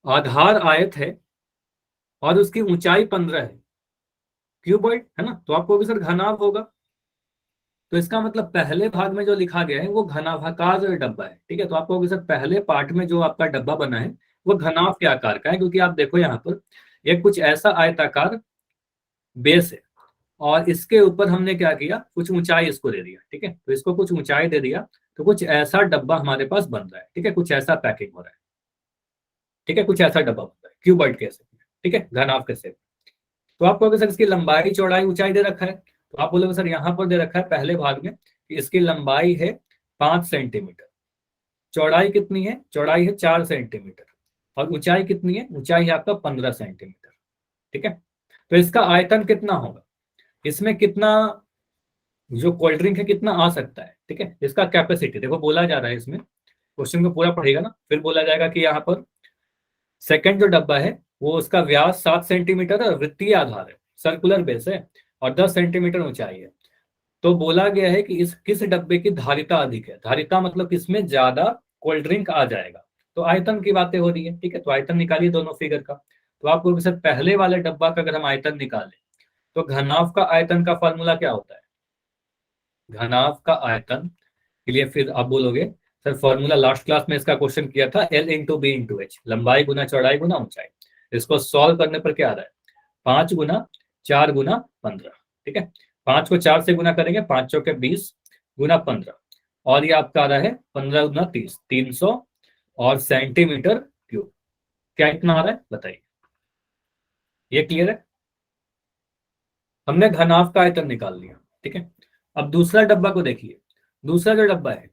आधार आयत है और उसकी ऊंचाई 15 है, क्यूबॉइड है ना, तो आपको भी सर घनाभ होगा। तो इसका मतलब पहले भाग में जो लिखा गया है वो घनाभाकार डब्बा है, ठीक है। तो आपको भी सर पहले पार्ट में जो आपका डब्बा बना है वो घनाभ के आकार का है, क्योंकि आप देखो यहाँ पर एक कुछ ऐसा आयताकार बेस है और इसके ऊपर हमने क्या किया, कुछ ऊंचाई इसको दे दिया, ठीक है। तो इसको कुछ ऊंचाई दे दिया तो कुछ ऐसा डब्बा हमारे पास बन रहा है, ठीक है, कुछ ऐसा पैकिंग हो रहा है, ठीक है, कुछ ऐसा डब्बा बन रहा है क्यूबॉइड के शेप में, ठीक है, घनाभ के शेप। तो आप कहोगे सर इसकी लंबाई, चौड़ाई, ऊंचाई दे रखा है, तो आप बोलोगे सर यहाँ पर दे रखा है पहले भाग में कि इसकी लंबाई है 5 सेंटीमीटर, चौड़ाई कितनी है? चौड़ाई है 4 सेंटीमीटर और ऊंचाई कितनी है? ऊंचाई है आपका 15 सेंटीमीटर, ठीक है। तो इसका आयतन कितना होगा, इसमें कितना जो कोल्ड ड्रिंक है कितना आ सकता है, ठीक है। इसका कैपेसिटी देखो बोला जा रहा है, इसमें क्वेश्चन को पूरा पढ़ेगा ना, फिर बोला जाएगा कि यहाँ पर सेकंड जो डब्बा है वो उसका व्यास 7 सेंटीमीटर है, वृत्तीय आधार है, सर्कुलर बेस है और 10 सेंटीमीटर ऊंचाई है। तो बोला गया है कि इस किस डब्बे की धारिता अधिक है, धारिता मतलब किसमें ज्यादा कोल्ड ड्रिंक आ जाएगा। तो आयतन की बातें हो रही है, ठीक है। तो आयतन निकालिए दोनों फिगर का। तो आपको सर पहले वाले डब्बा का अगर हम आयतन निकालें तो घनाभ का आयतन का फॉर्मूला क्या होता है? घनाभ का आयतन के लिए फिर आप बोलोगे सर फॉर्मूला लास्ट क्लास में इसका क्वेश्चन किया था, L into B into H, लंबाई गुना चौड़ाई गुना ऊंचाई। इसको सॉल्व करने पर क्या आ रहा है? 5 गुना 4 गुना 15, ठीक है। 5 को 4 से गुना करेंगे, 5 चौके 20 गुना 15 और ये आपका आ रहा है 15 गुना 30, 300 और सेंटीमीटर क्यूब। क्या इतना आ रहा है बताइए? ये क्लियर है? हमने घनाभ का आयतन निकाल लिया, ठीक है। अब दूसरा डब्बा को देखिए। दूसरा जो डब्बा है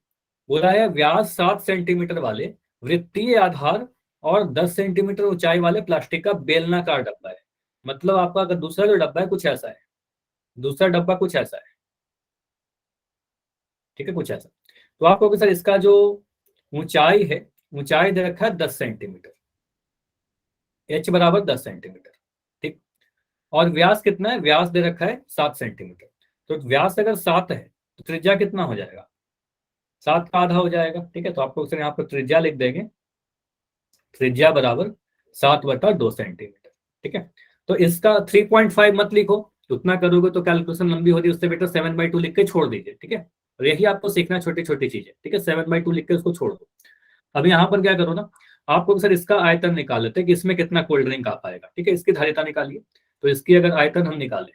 बोला है व्यास 7 सेंटीमीटर वाले वृत्तीय आधार और 10 सेंटीमीटर ऊंचाई वाले प्लास्टिक का बेलनाकार डब्बा है। मतलब आपका अगर दूसरा जो डब्बा है कुछ ऐसा है, दूसरा डब्बा कुछ ऐसा है, ठीक है, कुछ ऐसा। तो आप कहोगे सर इसका जो ऊंचाई है, ऊंचाई दे रखा है 10 सेंटीमीटर, एच बराबर 10 सेंटीमीटर, ठीक। और व्यास कितना है? व्यास दे रखा है 7 सेंटीमीटर। तो व्यास अगर 7 है तो त्रिज्या कितना हो जाएगा? 7 का आधा हो जाएगा, ठीक है। तो आपको यहाँ पर त्रिज्या लिख देंगे, त्रिज्या बराबर 7/2 सेंटीमीटर, ठीक है। तो इसका 3.5 मत लिखो, उतना करोगे तो कैलकुलेशन लंबी हो रही है, उससे बेटर 7/2 लिख के छोड़ दीजिए, ठीक है। और यही आपको सीखना, छोटी छोटी चीजें, ठीक है। 7/2 लिख के उसको छोड़ दो। अब यहाँ पर क्या करो ना, आपको सर इसका आयतन निकाल लेते हैं कि इसमें कितना कोल्ड ड्रिंक आ पाएगा, ठीक है। इसकी धारिता निकालिए। तो इसकी अगर आयतन हम निकालें,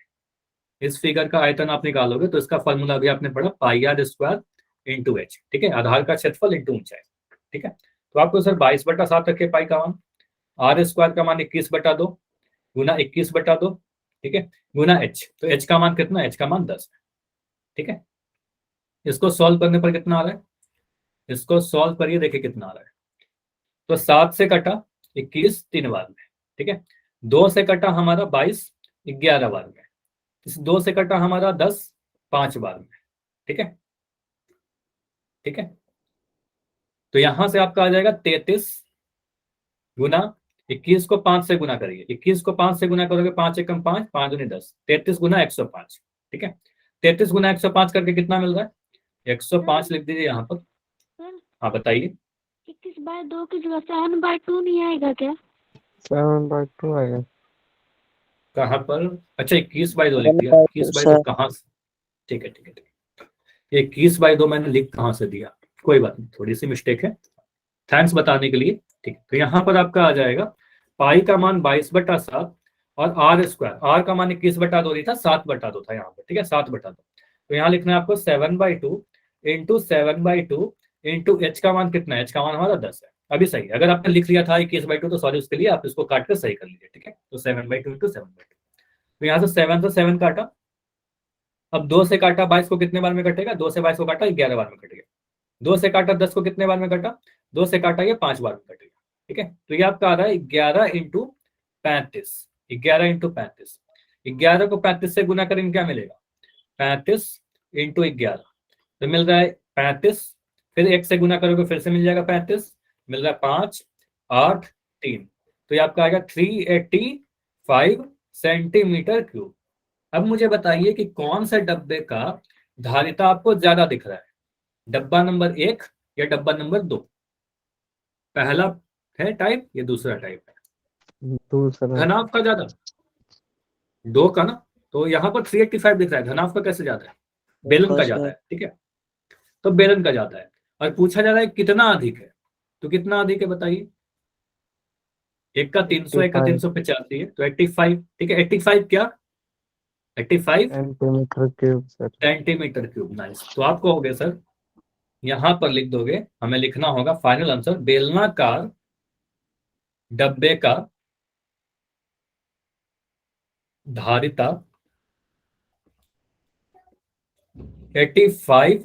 इस फिगर का आयतन आप निकालोगे तो इसका फॉर्मूला भी आपने पढ़ा, पाई आर स्क्वायर इंटू एच, ठीक है। आधार का क्षेत्रफल इंटू ऊंचाई, ठीक है। तो आपको सर 22/7 रखे पाई का मान, आर स्क्वायर का मान 21/2 गुना 21/2, ठीक है, गुना एच। तो एच का मान कितना? एच का मान 10 है, ठीक है। इसको सॉल्व करने पर कितना आ रहा है? इसको सॉल्व करिए, देखिए कितना आ रहा है। तो 7 से कटा 21 3 बार में, ठीक है। 2 से कटा हमारा 22 11 बार में, इस 2 से कटा हमारा 10 5 बार में, ठीक है, ठीक है। तो यहां से आपका आ जाएगा 33 गुना 21 को 5 से गुना करिए, 21 को 5 से गुना करोगे 5 एकम 5, 5 दूनी 10, 33 गुना 105, ठीक है। 33 गुना 105 करके कितना मिल रहा है? 105 लिख दीजिए यहाँ पर। हाँ बताइए। 21/2 की जगह 7/2 नहीं आएगा क्या? 7/2 आएगा। कहाँ पर? अच्छा 21/2 लिख दिया, 21/2 कहाँ से? ठीक है ठीक है ठीक है, 21/2 मैंने लिख कहाँ से दिया? कोई बात नहीं, थोड़ी सी मिस्टेक है, थैंक्स बताने के लिए, ठीक है। तो यहाँ पर आपका आ जाएगा पाई का मान 22/7 और आर स्क्वायर, आर का मान 21/2 नहीं था, 7/2 था यहाँ पर, ठीक है, 7/2। तो यहाँ लिखना है आपको 7/2 इंटू 7/2 इंटू एच का मान कितना है, एच का मान हमारा 10 है। अभी सही है, अगर आपने लिख लिया था 21/2 तो सॉरी उसके लिए आप इसको काट कर सही कर लीजिए, ठीक है। तो 7/2 इंटू 7/2, तो यहाँ से 7 काटा, अब 2 से काटा 22 को कितने बार में कटेगा, 2 से 22 को काटा 11 बार में कटेगा। 2 से काटा 10 को कितने बार में कटा, 2 से काटा ये 5 बार में कटेगा, ठीक है। तो ये आपका आ रहा है 11 इंटू 35, 11 इंटू 35, 11 को 35 से गुना करेंगे क्या मिलेगा, 35 इंटू 11, तो मिल रहा है 35, फिर 1 से गुना करोगे फिर से मिल जाएगा 35, मिल रहा है 5 8 3, तो ये आपका आएगा 385 सेंटीमीटर क्यूब। अब मुझे बताइए कि कौन से डब्बे का धारिता आपको ज्यादा दिख रहा है, डब्बा नंबर 1 या डब्बा नंबर 2, पहला है टाइप, ये दूसरा टाइप है। दूसरा। घनाभ का ज्यादा, 2 का ना, तो यहाँ पर 385 दिख रहा है, घनाभ का कैसे ज्यादा है, बेलन का ज्यादा है, ठीक है। तो बेलन का ज्यादा है, और पूछा जा रहा है कितना अधिक है, तो कितना अधिक है बताइए, एक का 300 एक का 385 है, तो 85, ठीक है। 85 क्या, 85 centimetre cube sir. Centimetre cube, nice. तो आप कहोगे सर यहां पर लिख दोगे, हमें लिखना होगा फाइनल आंसर, बेलनाकार डब्बे का धारिता 85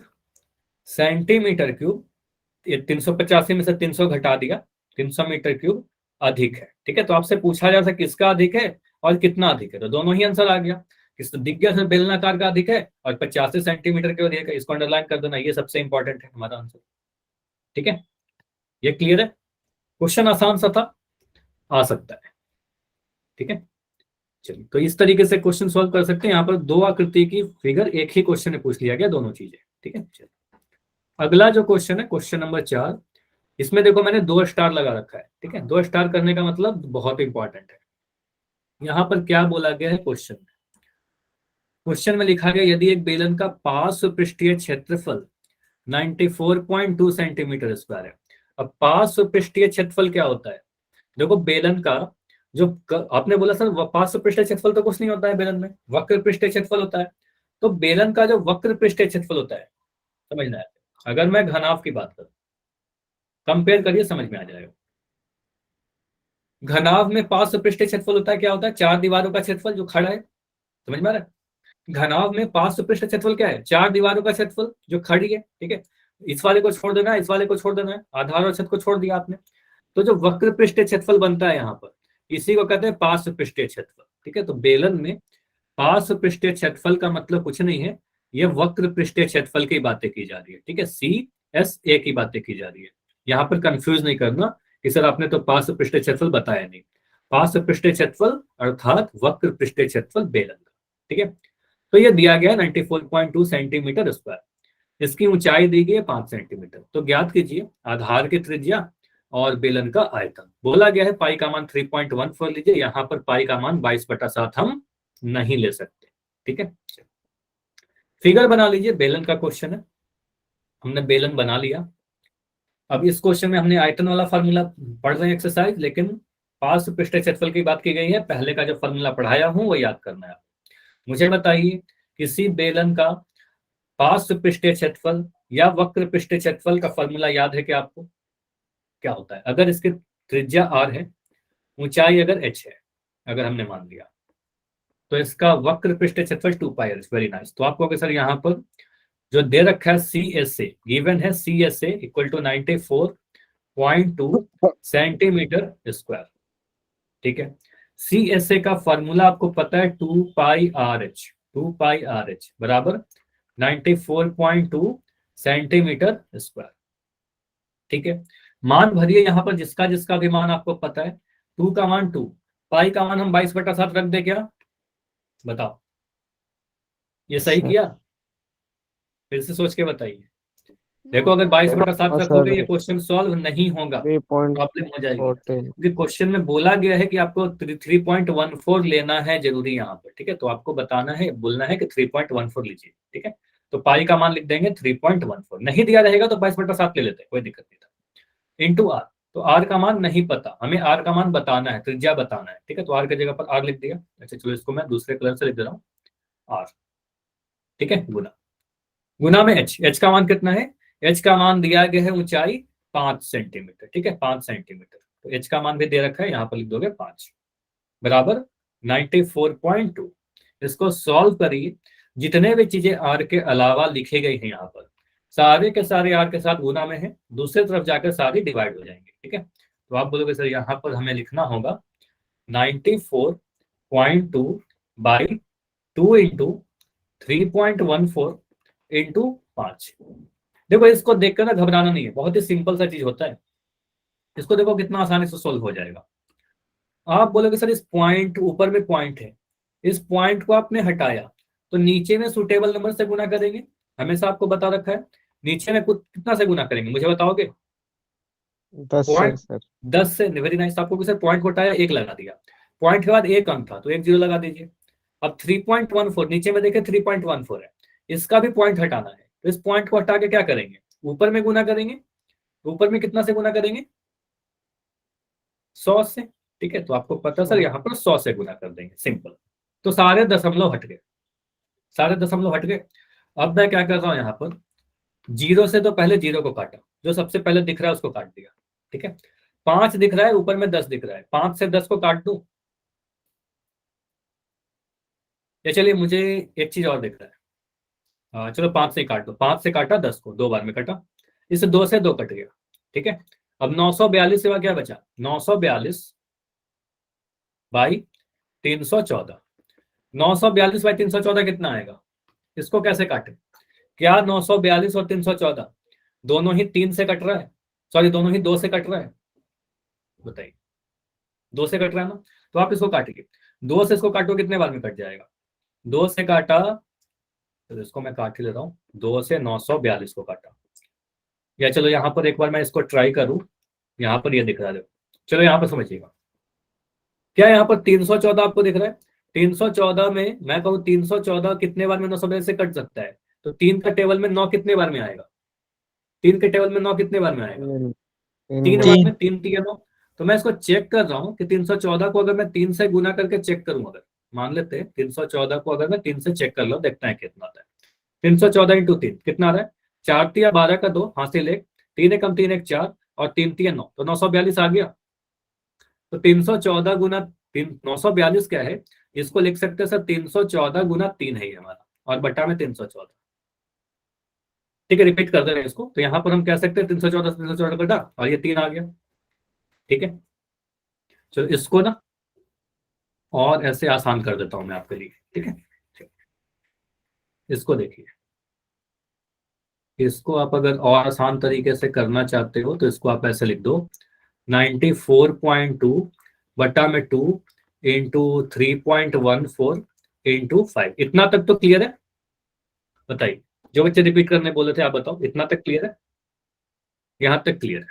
सेंटीमीटर क्यूब, ये 385 में से 300 घटा दिया, 300 मीटर क्यूब अधिक है, ठीक है। तो आपसे पूछा जा सकता है किसका अधिक है और कितना अधिक है, तो दोनों ही आंसर आ गया, किस दिख गया सर, बेलनाकार का अधिक है और 85 सेंटीमीटर के अधिक है, इसको अंडरलाइन कर देना, ये सबसे इंपॉर्टेंट है हमारा आंसर, ठीक है। ये क्लियर है, क्वेश्चन आसान सा था, आ सकता है, ठीक है। चलिए, तो इस तरीके से क्वेश्चन सॉल्व कर सकते हैं, यहाँ पर 2 आकृति की फिगर एक ही क्वेश्चन में पूछ लिया गया, दोनों चीजें, ठीक है। चलिए, अगला जो क्वेश्चन है क्वेश्चन नंबर 4, इसमें देखो मैंने 2 स्टार लगा रखा है, ठीक है। 2 स्टार करने का मतलब बहुत इंपॉर्टेंट है। यहाँ पर क्या बोला गया है क्वेश्चन में लिखा गया यदि एक बेलन का पार्श्व पृष्ठीय क्षेत्रफल 94.2 सेंटीमीटर स्क्वायर है। अब पार्श्व पृष्ठीय क्षेत्रफल क्या होता है, देखो बेलन का जो आपने बोला सर पार्श्व पृष्ठीय क्षेत्रफल तो कुछ नहीं होता है बेलन में, वक्र पृष्ठीय क्षेत्रफल होता है। तो बेलन का जो वक्र पृष्ठीय क्षेत्रफल होता है, समझना है, अगर मैं घनाभ की बात करूं, कंपेयर करिए समझ में आ जाएगा। घनाभ में पार्श्व पृष्ठीय क्षेत्रफल होता है, क्या होता है, 4 दीवारों का क्षेत्रफल जो खड़ा है, समझ में आ रहा है। घनाभ में पार्श्व पृष्ठीय क्षेत्रफल क्या है, 4 दीवारों का क्षेत्रफल जो खड़ी है, ठीक है। इस वाले को छोड़ देना है, इस वाले को छोड़ देना है, आधार और छत को छोड़ दिया आपने, तो जो वक्र पृष्ठीय क्षेत्रफल बनता है यहाँ पर, इसी को कहते हैं पार्श्व पृष्ठीय क्षेत्रफल, ठीक है। तो बेलन में पार्श्व पृष्ठीय क्षेत्रफल का मतलब कुछ नहीं है, ये वक्र पृष्ठीय क्षेत्रफल की बातें की जा रही है, ठीक है, CSA की बातें की जा रही है। यहाँ पर कंफ्यूज नहीं करना कि सर आपने तो पार्श्व पृष्ठीय क्षेत्रफल बताया नहीं, पार्श्व पृष्ठीय क्षेत्रफल अर्थात वक्र पृष्ठीय क्षेत्रफल बेलन का, ठीक है। तो ये दिया गया 94.2 सेंटीमीटर स्क्वायर, इसकी ऊंचाई दी गई है 5 सेंटीमीटर। तो ज्ञात कीजिए आधार की त्रिज्या और बेलन का आयतन। बोला गया है पाई का मान 3.14 लीजिए, यहाँ पर पाई का मान 22/7 हम नहीं ले सकते, ठीक है। फिगर बना लीजिए, बेलन का क्वेश्चन है, हमने बेलन बना लिया। अब इस क्वेश्चन में हमने आयतन वाला फार्मूला पढ़ रहे हैं एक्सरसाइज, लेकिन पार्श्व पृष्ठीय क्षेत्रफल की बात की गई है, पहले का जो फार्मूला पढ़ाया हूं वो याद करना है। मुझे बताइए किसी बेलन का पार्श्व पृष्ठीय क्षेत्रफल या वक्र पृष्ठीय क्षेत्रफल का फॉर्मूला याद है कि आपको क्या होता है, अगर इसकी त्रिज्या r है, ऊंचाई अगर h है, अगर हमने मान लिया, तो इसका वक्र पृष्ठीय क्षेत्रफल 2πr, वेरी नाइस। तो आपको अगर सर यहाँ पर जो दे रखा है CSA, गिवन है CSA equal to 94.2 centimetre square, ठीक है। CSA का फॉर्मूला आपको पता है 2πRh, 2πRh बराबर 94.2 सेंटीमीटर स्क्वायर, ठीक है। मान भरिए यहाँ पर जिसका जिसका भी मान आपको पता है, 2 का मान 2, पाई का मान हम 22/7 रख दे, क्या बताओ, ये सही किया, फिर से सोच के बताइए। देखो अगर 22/7 रखोगे ये क्वेश्चन सॉल्व नहीं होगा, प्रॉब्लम हो जाएगी, क्योंकि क्वेश्चन में बोला गया है कि आपको 3.14 लेना है जरूरी यहाँ पर, ठीक है। तो आपको बताना है, बोलना है कि 3.14 लीजिए, ठीक है। तो पाई का मान लिख देंगे 3.14, नहीं दिया रहेगा तो 22/7 ले लेते हैं, कोई दिक्कत नहीं था, इंटू आर। तो आर का मान नहीं पता, हमें आर का मान बताना है, त्रिज्या बताना है, ठीक है। तो आर की जगह पर आर लिख दिया। अच्छा चलो इसको मैं दूसरे कलर से लिख दे रहा हूँ, आर, ठीक है। गुना में एच का मान कितना है, एच का मान दिया गया है ऊंचाई 5 सेंटीमीटर, ठीक है, 5 सेंटीमीटर। तो एच का मान भी दे रखा है, यहाँ पर लिख दोगे 5 बराबर 94.2। इसको सॉल्व करिए, जितने भी चीजें आर के अलावा लिखे गई हैं यहाँ पर सारे के सारे आर के साथ गुना में है, दूसरी तरफ जाकर सारी डिवाइड हो जाएंगे, ठीक है। तो आप बोलोगे सर यहाँ पर हमें लिखना होगा 94.2 बाई 2 इंटू 3.14 इंटू 5। देखो इसको देखकर ना घबराना नहीं है, बहुत ही सिंपल सा चीज होता है। इसको देखो कितना आसानी से सोल्व हो जाएगा। आप बोलोगे सर इस पॉइंट ऊपर में पॉइंट है, इस पॉइंट को आपने हटाया तो नीचे में सुटेबल नंबर से गुना करेंगे, हमेशा आपको बता रखा है। नीचे में कुछ कितना से गुना करेंगे मुझे बताओगे? 10 से पॉइंट सर। 10 से। Very nice. आपको सर पॉइंट को हटाया, एक लगा दिया, पॉइंट के बाद एक अंक था तो एक जीरो लगा दीजिए। अब 3.14 नीचे में देखे 3.14 है, इसका भी पॉइंट हटाना है, तो इस पॉइंट को हटा के क्या करेंगे, ऊपर में गुना करेंगे। ऊपर में कितना से गुना करेंगे? 100 से, ठीक है। तो आपको पता सर यहाँ पर 100 से गुना कर देंगे, सिंपल। तो सारे दशमलव हट गए, सारे दशमलव हट गए। अब मैं क्या कर रहा हूँ यहाँ पर, जीरो से तो पहले जीरो को काटा, जो सबसे पहले दिख रहा है उसको काट दिया, ठीक है। 5 दिख रहा है, ऊपर में 10 दिख रहा है, 5 से 10 को काट दूं। या चलिए मुझे एक चीज और दिख रहा है, चलो 5 से ही काट दो। 5 से काटा 10 को, 2 बार में कटा, इस 2 से 2 कट गया, ठीक है। अब 942 सिवा क्या बचा? 942 बाई 314। 942 बाई 314 कितना आएगा? इसको कैसे काटे? क्या 942 और 314 दोनों ही 3 से कट रहा है? सॉरी, दोनों ही 2 से कट रहा है? बताइए, 2 से कट रहा है ना, तो आप इसको काटिए। 2 से इसको काटो, कितने बार में कट जाएगा? 2 से काटा, तो इसको मैं काट ही लेता हूँ। 2 से 942 को काटा, या चलो यहाँ पर एक बार मैं इसको ट्राई करूँ। यहाँ पर ये दिख रहा है, चलो यहाँ पर समझिएगा। क्या यहाँ पर 314 आपको दिख रहा है? 314 में मैं कहूँ 314 कितने बार में 942 से कट सकता है? तो 3 का टेबल में 9 कितने बार में आएगा? 3 के टेबल में 9 कितने बार में आएगा? 3 बार में। 3 3 9। तो मैं इसको चेक कर रहा हूँ कि 314 को अगर मैं 3 से गुना करके चेक करूँ, अगर मान लेते हैं 314 को अगर मैं 3 से चेक कर लो, देखते हैं कितना आता है। 314 इंटू 3 कितना आ रहा है? 4 3 12 का 2 हासिल 1, 3 एकम 3 1 4 और 3 3 9, तो 942 आ गया। तो 314 गुना 942 क्या है? इसको लिख सकते हैं सर 314 गुना 3 है ये हमारा, और बटा में 314, ठीक है। रिपीट कर दे रहे हैं इसको, तो यहाँ पर हम कह सकते हैं 314 से 314 कटा और ये 3 आ गया, ठीक है। चलो इसको ना और ऐसे आसान कर देता हूं मैं आपके लिए, ठीक है। इसको देखिए, इसको आप अगर और आसान तरीके से करना चाहते हो तो इसको आप ऐसे लिख दो 94.2 बटा में 2 इंटू 3.14 इंटू 5। इतना तक तो क्लियर है? बताइए, जो बच्चे रिपीट करने बोले थे आप बताओ, इतना तक क्लियर है? यहाँ तक क्लियर है?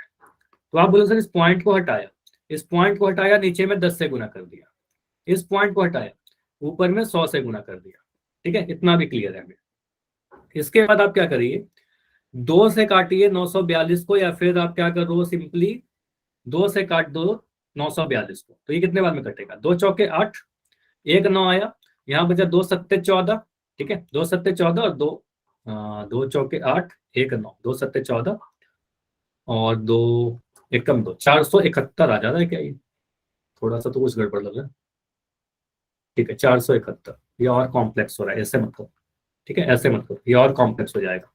तो आप बोलो सर इस पॉइंट को हटाया, इस पॉइंट को हटाया, नीचे में 10 से गुना कर दिया, इस पॉइंट को हटाया, ऊपर में 100 से गुना कर दिया, ठीक है। इतना भी क्लियर है हमें। इसके बाद आप क्या करिए, 2 से काटिए 942 को, या फिर आप क्या करो, सिंपली 2 से काट दो 942 को, तो ये कितने बार में कटेगा? 2 चौके 8, 1 9 आया, यहाँ बचा 2 सत्ते 14, ठीक है। 2 सत्ते 14 और 2 चौके 8 1 9, 2 सत्ते 14 और 2 एकम 2, 471 आ जाता है क्या? ये थोड़ा सा तो कुछ गड़बड़ लग रहा है, ठीक है। 471, ये और कॉम्प्लेक्स हो रहा है, ऐसे मत करो, ठीक है, ऐसे मत करो, ये और कॉम्प्लेक्स हो जाएगा।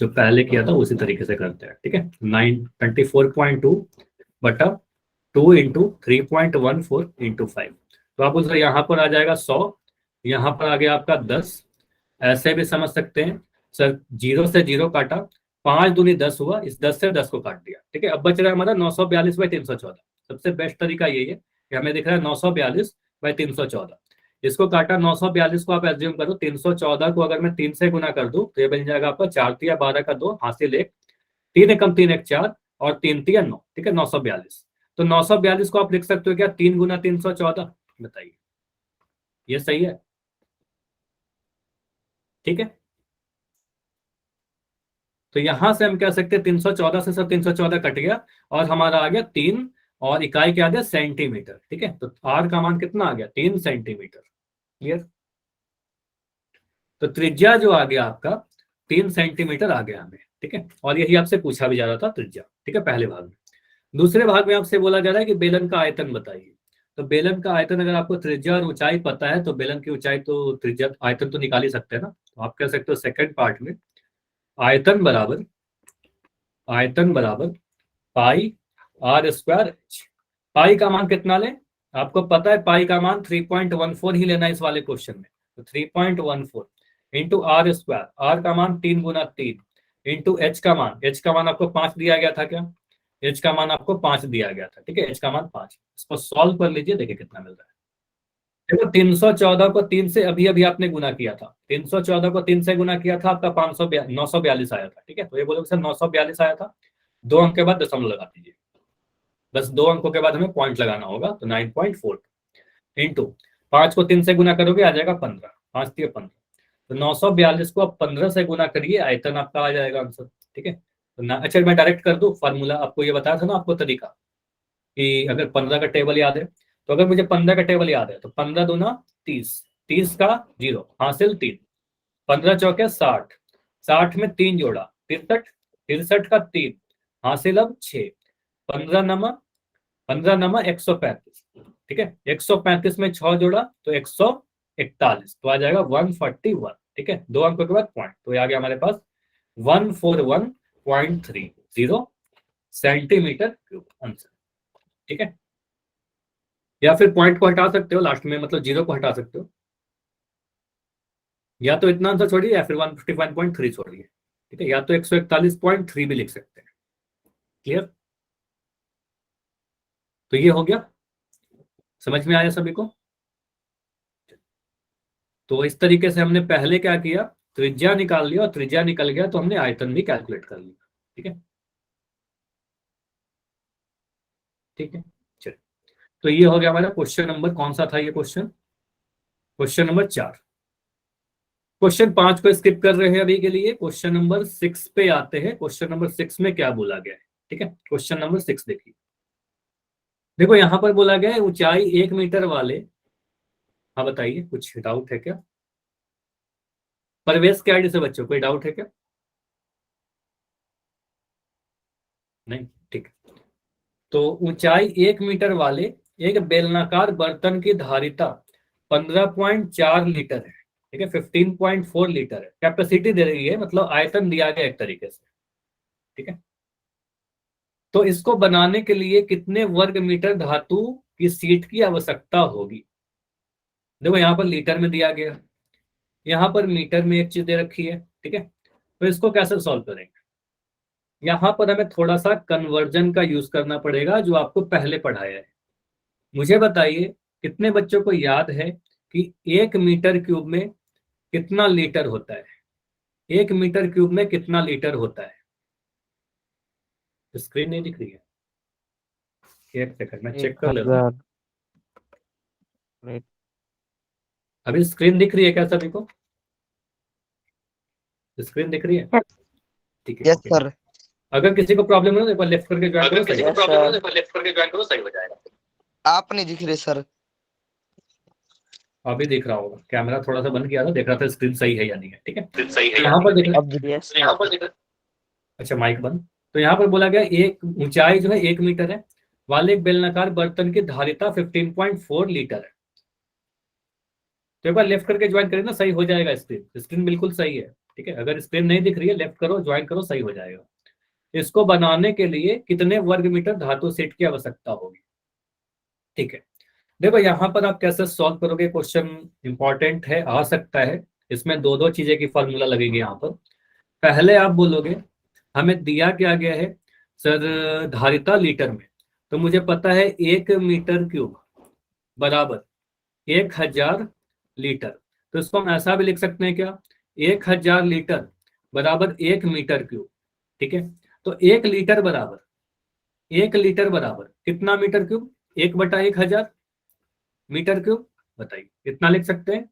जो पहले किया था उसी तरीके से करते हैं, ठीक है। 924.2 बटा 2 इंटू 3.14 इंटू 5। तो आप उसका यहाँ पर आ जाएगा 100, यहाँ पर आ गया आपका 10। ऐसे भी समझ सकते हैं सर, 0 से 0 काटा, 5 दूनी 10 हुआ, इस 10 से 10 को काट दिया, ठीक है। अब बच रहा है हमारा 942 बाई 314। सबसे बेस्ट तरीका यही है कि हमें दिख रहा है 942 बाई 314, इसको काटा। 942 को आप एज्यूम करो, 314 को अगर मैं 3 से गुना कर दूं तो ये बन जाएगा आपका 4 3 12 का 2 हासिल 1, 3 एकम 3 1 4 और 3 3 9, ठीक है। 942, तो 942 को आप लिख सकते हो क्या 3 गुना 314? बताइए, ये सही है? ठीक है। तो यहां से हम कह सकते हैं 314 से सब 314 कट गया और हमारा आ गया 3, और इकाई क्या आ गया? सेंटीमीटर, ठीक है। तो आर का मान कितना आ गया? 3 सेंटीमीटर। क्लियर? तो त्रिज्या जो आ गया आपका 3 सेंटीमीटर आ गया हमें, ठीक है, और यही आपसे पूछा भी जा रहा था त्रिज्या, ठीक है, पहले भाग में। दूसरे भाग में आपसे बोला जा रहा है कि बेलन का आयतन बताइए। तो बेलन का आयतन, अगर आपको त्रिज्या और ऊंचाई पता है तो बेलन की ऊंचाई तो त्रिज्या आयतन तो निकाल ही सकते हैं ना। तो आप कह सकते हो सेकंड पार्ट में आयतन बराबर पाई आर स्क्वायर एच। पाई का मान कितना लें, आपको पता है पाई का मान 3.14 ही लेना है इस वाले क्वेश्चन में। तो 3.14 इंटू आर स्क्वायर, आर का मान 3 × 3 इंटू एच का मान आपको 5 दिया गया था क्या, एच का मान आपको 5 दिया गया था, ठीक है, एच का मान 5। इसको सॉल्व कर लीजिए, देखिए कितना मिल रहा है। देखो 314 को 3 से अभी अभी आपने गुना किया था, 314 को 3 से गुना किया था, आपका 942 आया था, ठीक है। तो ये बोलो सर 942 आया था, 2 अंक के बाद दशमलव लगा दीजिए, बस 2 अंकों के बाद हमें पॉइंट लगाना होगा। तो 9.4 इंटू 5 को 3 से गुना करोगे आ जाएगा 15, 5 × 15। तो 942 को आप 15 से गुना करिए, आयतन आपका आ जाएगा आंसर, ठीक है। तो अच्छा मैं डायरेक्ट कर दूं फार्मूला, आपको ये बताया था ना आपको तरीका, कि अगर 15 का टेबल याद है, तो अगर मुझे 15 का टेबल याद है तो 15 दूना 30, 30 का 0 हासिल 3, 15 चौके 60, 60 में 3 जोड़ा 63, 63 का 3 हासिल अब 6, 15 नमा 135, ठीक है, 135 में 6 जोड़ा तो 141, तो आ जाएगा 141, ठीक है, 2 अंकों के बाद पॉइंट, तो आ गया हमारे पास 141.30 सेंटीमीटर क्यूब आंसर, ठीक है। या फिर पॉइंट को हटा सकते हो लास्ट में, मतलब 0 को हटा सकते हो, या तो इतना आंसर छोड़िए या फिर 151.3 छोड़िए, ठीक है, या तो 141.3 भी लिख सकते हैं। क्लियर, तो ये हो गया, समझ में आया सभी को। तो इस तरीके से हमने पहले क्या किया, त्रिज्या निकाल लिया, और त्रिज्या निकल गया तो हमने आयतन भी कैलकुलेट कर लिया, ठीक है, ठीक है। चलिए, तो ये हो गया हमारा क्वेश्चन नंबर, कौन सा था ये क्वेश्चन नंबर 4। क्वेश्चन 5 को स्किप कर रहे हैं अभी के लिए, क्वेश्चन नंबर 6 पे आते हैं। क्वेश्चन नंबर 6 में क्या बोला गया है, ठीक है, क्वेश्चन नंबर 6 देखिए। देखो यहां पर बोला गया है ऊंचाई 1 मीटर वाले, हाँ बताइए कुछ डाउट है क्या, परवेश के आईडी से बच्चों कोई डाउट है क्या, नहीं, ठीक है। तो ऊंचाई 1 मीटर वाले एक बेलनाकार बर्तन की धारिता 15.4 लीटर है, ठीक है, 15.4 लीटर है, कैपेसिटी दे रही है, मतलब आयतन दिया गया एक तरीके से, ठीक है। तो इसको बनाने के लिए कितने वर्ग मीटर धातु की शीट की आवश्यकता होगी। देखो यहाँ पर लीटर में दिया गया, यहाँ पर मीटर में एक चीज दे रखी है, ठीक है। तो इसको कैसे सॉल्व करेंगे, यहाँ पर हमें थोड़ा सा कन्वर्जन का यूज करना पड़ेगा जो आपको पहले पढ़ाया है। मुझे बताइए कितने बच्चों को याद है कि 1 मीटर क्यूब में कितना लीटर होता है, 1 मीटर क्यूब में कितना लीटर होता है। स्क्रीन नहीं दिख रही है, एक सेकंड मैं चेक कर लेता हूँ। 1000 अभी स्क्रीन दिख रही है क्या सभी को, स्क्रीन दिख रही है, ठीक है। Yes sir. अगर किसी को प्रॉब्लम हो तो एक बार लेफ्ट करके ज्वाइन करो, सही हो जाएगा। आप नहीं दिख रहे सर। अभी दिख रहा होगा, कैमरा थोड़ा सा बंद किया था, देख रहा था स्क्रीन सही है या नहीं है, ठीक है, सही है यहाँ पर देख, अब यस अच्छा माइक बंद। तो यहाँ पर बोला गया एक ऊंचाई जो है 1 मीटर है वाले एक बेलनाकार बर्तन की धारिता 15.4 लीटर है। तो एक बार लेफ्ट करके ज्वाइन करें ना, सही हो जाएगा, स्क्रीन बिल्कुल सही है, ठीक है। अगर स्क्रीन नहीं दिख रही है लेफ्ट करो, ज्वाइन करो, सही हो जाएगा। इसको बनाने के लिए कितने वर्ग मीटर धातु शीट की आवश्यकता होगी, ठीक है। देखो यहाँ पर आप कैसे सॉल्व करोगे, क्वेश्चन इंपॉर्टेंट है, आ सकता है, इसमें दो दो चीजें की फॉर्मूला लगेगी यहाँ पर। पहले आप बोलोगे हमें दिया क्या गया है सर धारिता लीटर में, तो मुझे पता है 1 मीटर क्यूब बराबर 1000 लीटर। तो इसको हम ऐसा भी लिख सकते हैं क्या, 1000 लीटर बराबर 1 मीटर क्यूब, ठीक है। तो 1 लीटर बराबर कितना मीटर क्यूब, 1/1000 मीटर क्यूब, बताइए कितना लिख सकते हैं।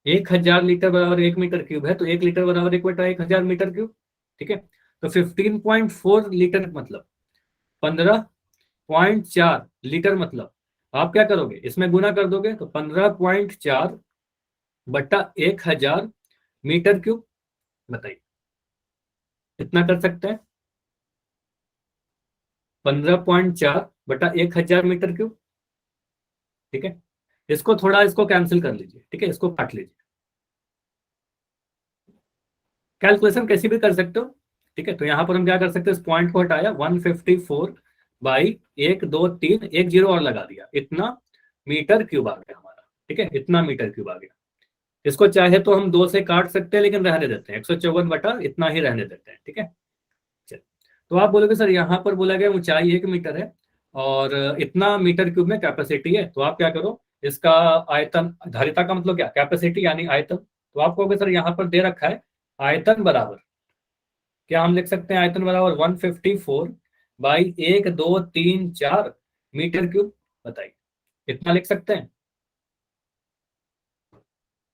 1000 लीटर बराबर 1 मीटर क्यूब है, तो 1 लीटर बराबर 1/1000 मीटर क्यूब, ठीक है। तो 15.4 लीटर मतलब 15.4 लीटर, मतलब आप क्या करोगे इसमें गुना कर दोगे, तो 15.4 बटा 1000 मीटर क्यूब, बताइए कितना कर सकते हैं? 15.4/1000 मीटर क्यूब। ठीक है, इसको थोड़ा इसको कैंसिल कर लीजिए। ठीक है, इसको काट लीजिए, कैलकुलेशन कैसी भी कर सकते हो। ठीक है, तो यहाँ पर हम क्या कर सकते हैं, इस पॉइंट को हटाया, 154/1 2 3, एक जीरो और लगा दिया, इतना मीटर क्यूब आ गया हमारा। ठीक है, इतना मीटर क्यूब आ गया। इसको चाहे तो हम 2 से काट सकते हैं, लेकिन रहने देते हैं, 154 बटा इतना ही रहने देते हैं। ठीक है, चलिए। तो आप बोलोगे सर यहाँ पर बोला गया ऊंचाई 1 मीटर है और इतना मीटर क्यूब में कैपेसिटी है, तो आप क्या करो, इसका आयतन, धारिता का मतलब क्या, कैपेसिटी यानी आयतन। तो आप कहोगे सर यहाँ पर दे रखा है आयतन बराबर, क्या हम लिख सकते हैं आयतन बराबर 154/1 2 3 4 मीटर क्यूब। बताइए, इतना लिख सकते हैं?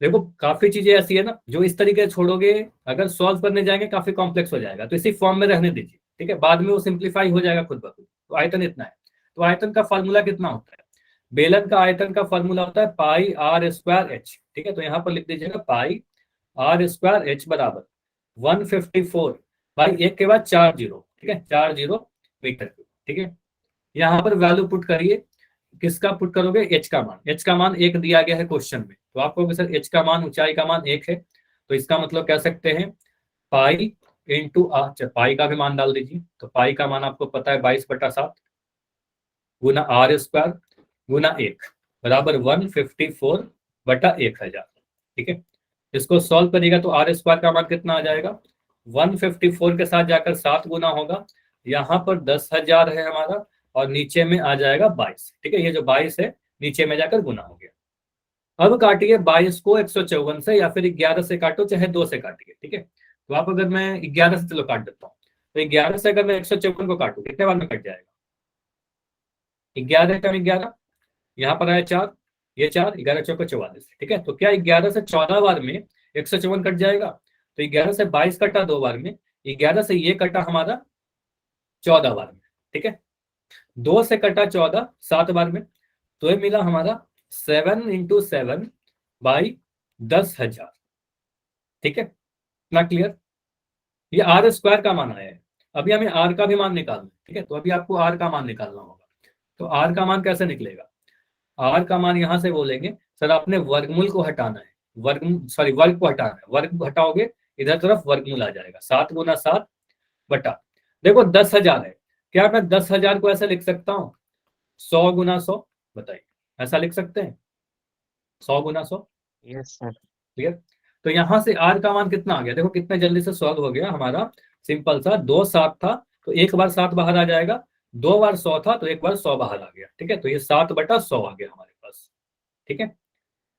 देखो काफी चीजें ऐसी है ना जो इस तरीके से छोड़ोगे, अगर सॉल्व करने जाएंगे काफी कॉम्प्लेक्स हो जाएगा, तो इसी फॉर्म में रहने दीजिए। ठीक है, बाद में वो सिंप्लीफाई हो जाएगा खुद ब खुद। तो आयतन इतना है, तो आयतन का फॉर्मूला कितना होता है? बेलन का आयतन का फॉर्मूला होता है πr²h। ठीक है, तो यहाँ पर लिख दीजिएगा πr²h बराबर 154/1 के बाद 4 जीरो। ठीक है, 4 जीरो मीटर क्यूब। ठीक है, यहाँ पर वैल्यू पुट करिए, किसका पुट करोगे, एच का मान। एच का मान 1 दिया गया है क्वेश्चन में, तो आप कहोगे सर एच का मान, ऊंचाई का मान 1 है, तो इसका मतलब कह सकते हैं पाई इंटू आर। पाई का भी मान डाल दीजिए, तो पाई का मान आपको पता है 22/7 गुना r² गुना 1 बराबर 154/1000। ठीक है, इसको सॉल्व करिएगा तो r² का मान कितना आ जाएगा, 154 के साथ जाकर 7 गुना होगा, यहाँ पर 10,000 है हमारा, और नीचे में आ जाएगा 22। ठीक है, ये जो 22 है नीचे में जाकर गुना हो गया। अब काटिए 22 को 154 से, या फिर 11 से काटो, चाहे 2 से काटिए। ठीक है, तो आप, अगर मैं 11 से चलो काट देता हूँ, तो 11 से अगर मैं 154 को काटू कितने बार में कट जाएगा, 11 कम 11, यहाँ पर आया 4, ये 4, 11 चौको 44। ठीक है, तो क्या 11 से 14 बार में 154 कट जाएगा? तो 11 से 22 कटा 2 बार में, 11 से ये कटा हमारा 14 बार में। ठीक है, 2 से कटा 14 7 बार में, तो ये मिला हमारा 7 × 7/10,000। ठीक है, इतना क्लियर? ये r² का मान आया है, अभी हमें r का भी मान निकालना है। ठीक है, तो अभी आपको r का मान निकालना होगा। तो r का मान कैसे निकलेगा? r का मान यहां से बोलेंगे सर, आपने वर्गमूल को हटाना है, वर्ग को हटाना है, वर्ग हटाओगे इधर तरफ वर्गमूल आ जाएगा, 7 गुना 7 बटा, देखो 10,000 है, क्या मैं 10,000 को ऐसे लिख सकता हूँ 100 गुना 100? बताइए, ऐसा लिख सकते हैं 100 गुना 100? Yes sir. क्लियर? तो यहां से r का मान कितना आ गया, देखो कितने जल्दी से सॉल्व हो गया हमारा। सिंपल सा, 2 7 था तो एक बार 7 बाहर आ जाएगा, 2 बार 100 था तो एक बार 100 बाहर आ गया। ठीक है, तो ये 7/100 आ गया हमारे पास। ठीक है,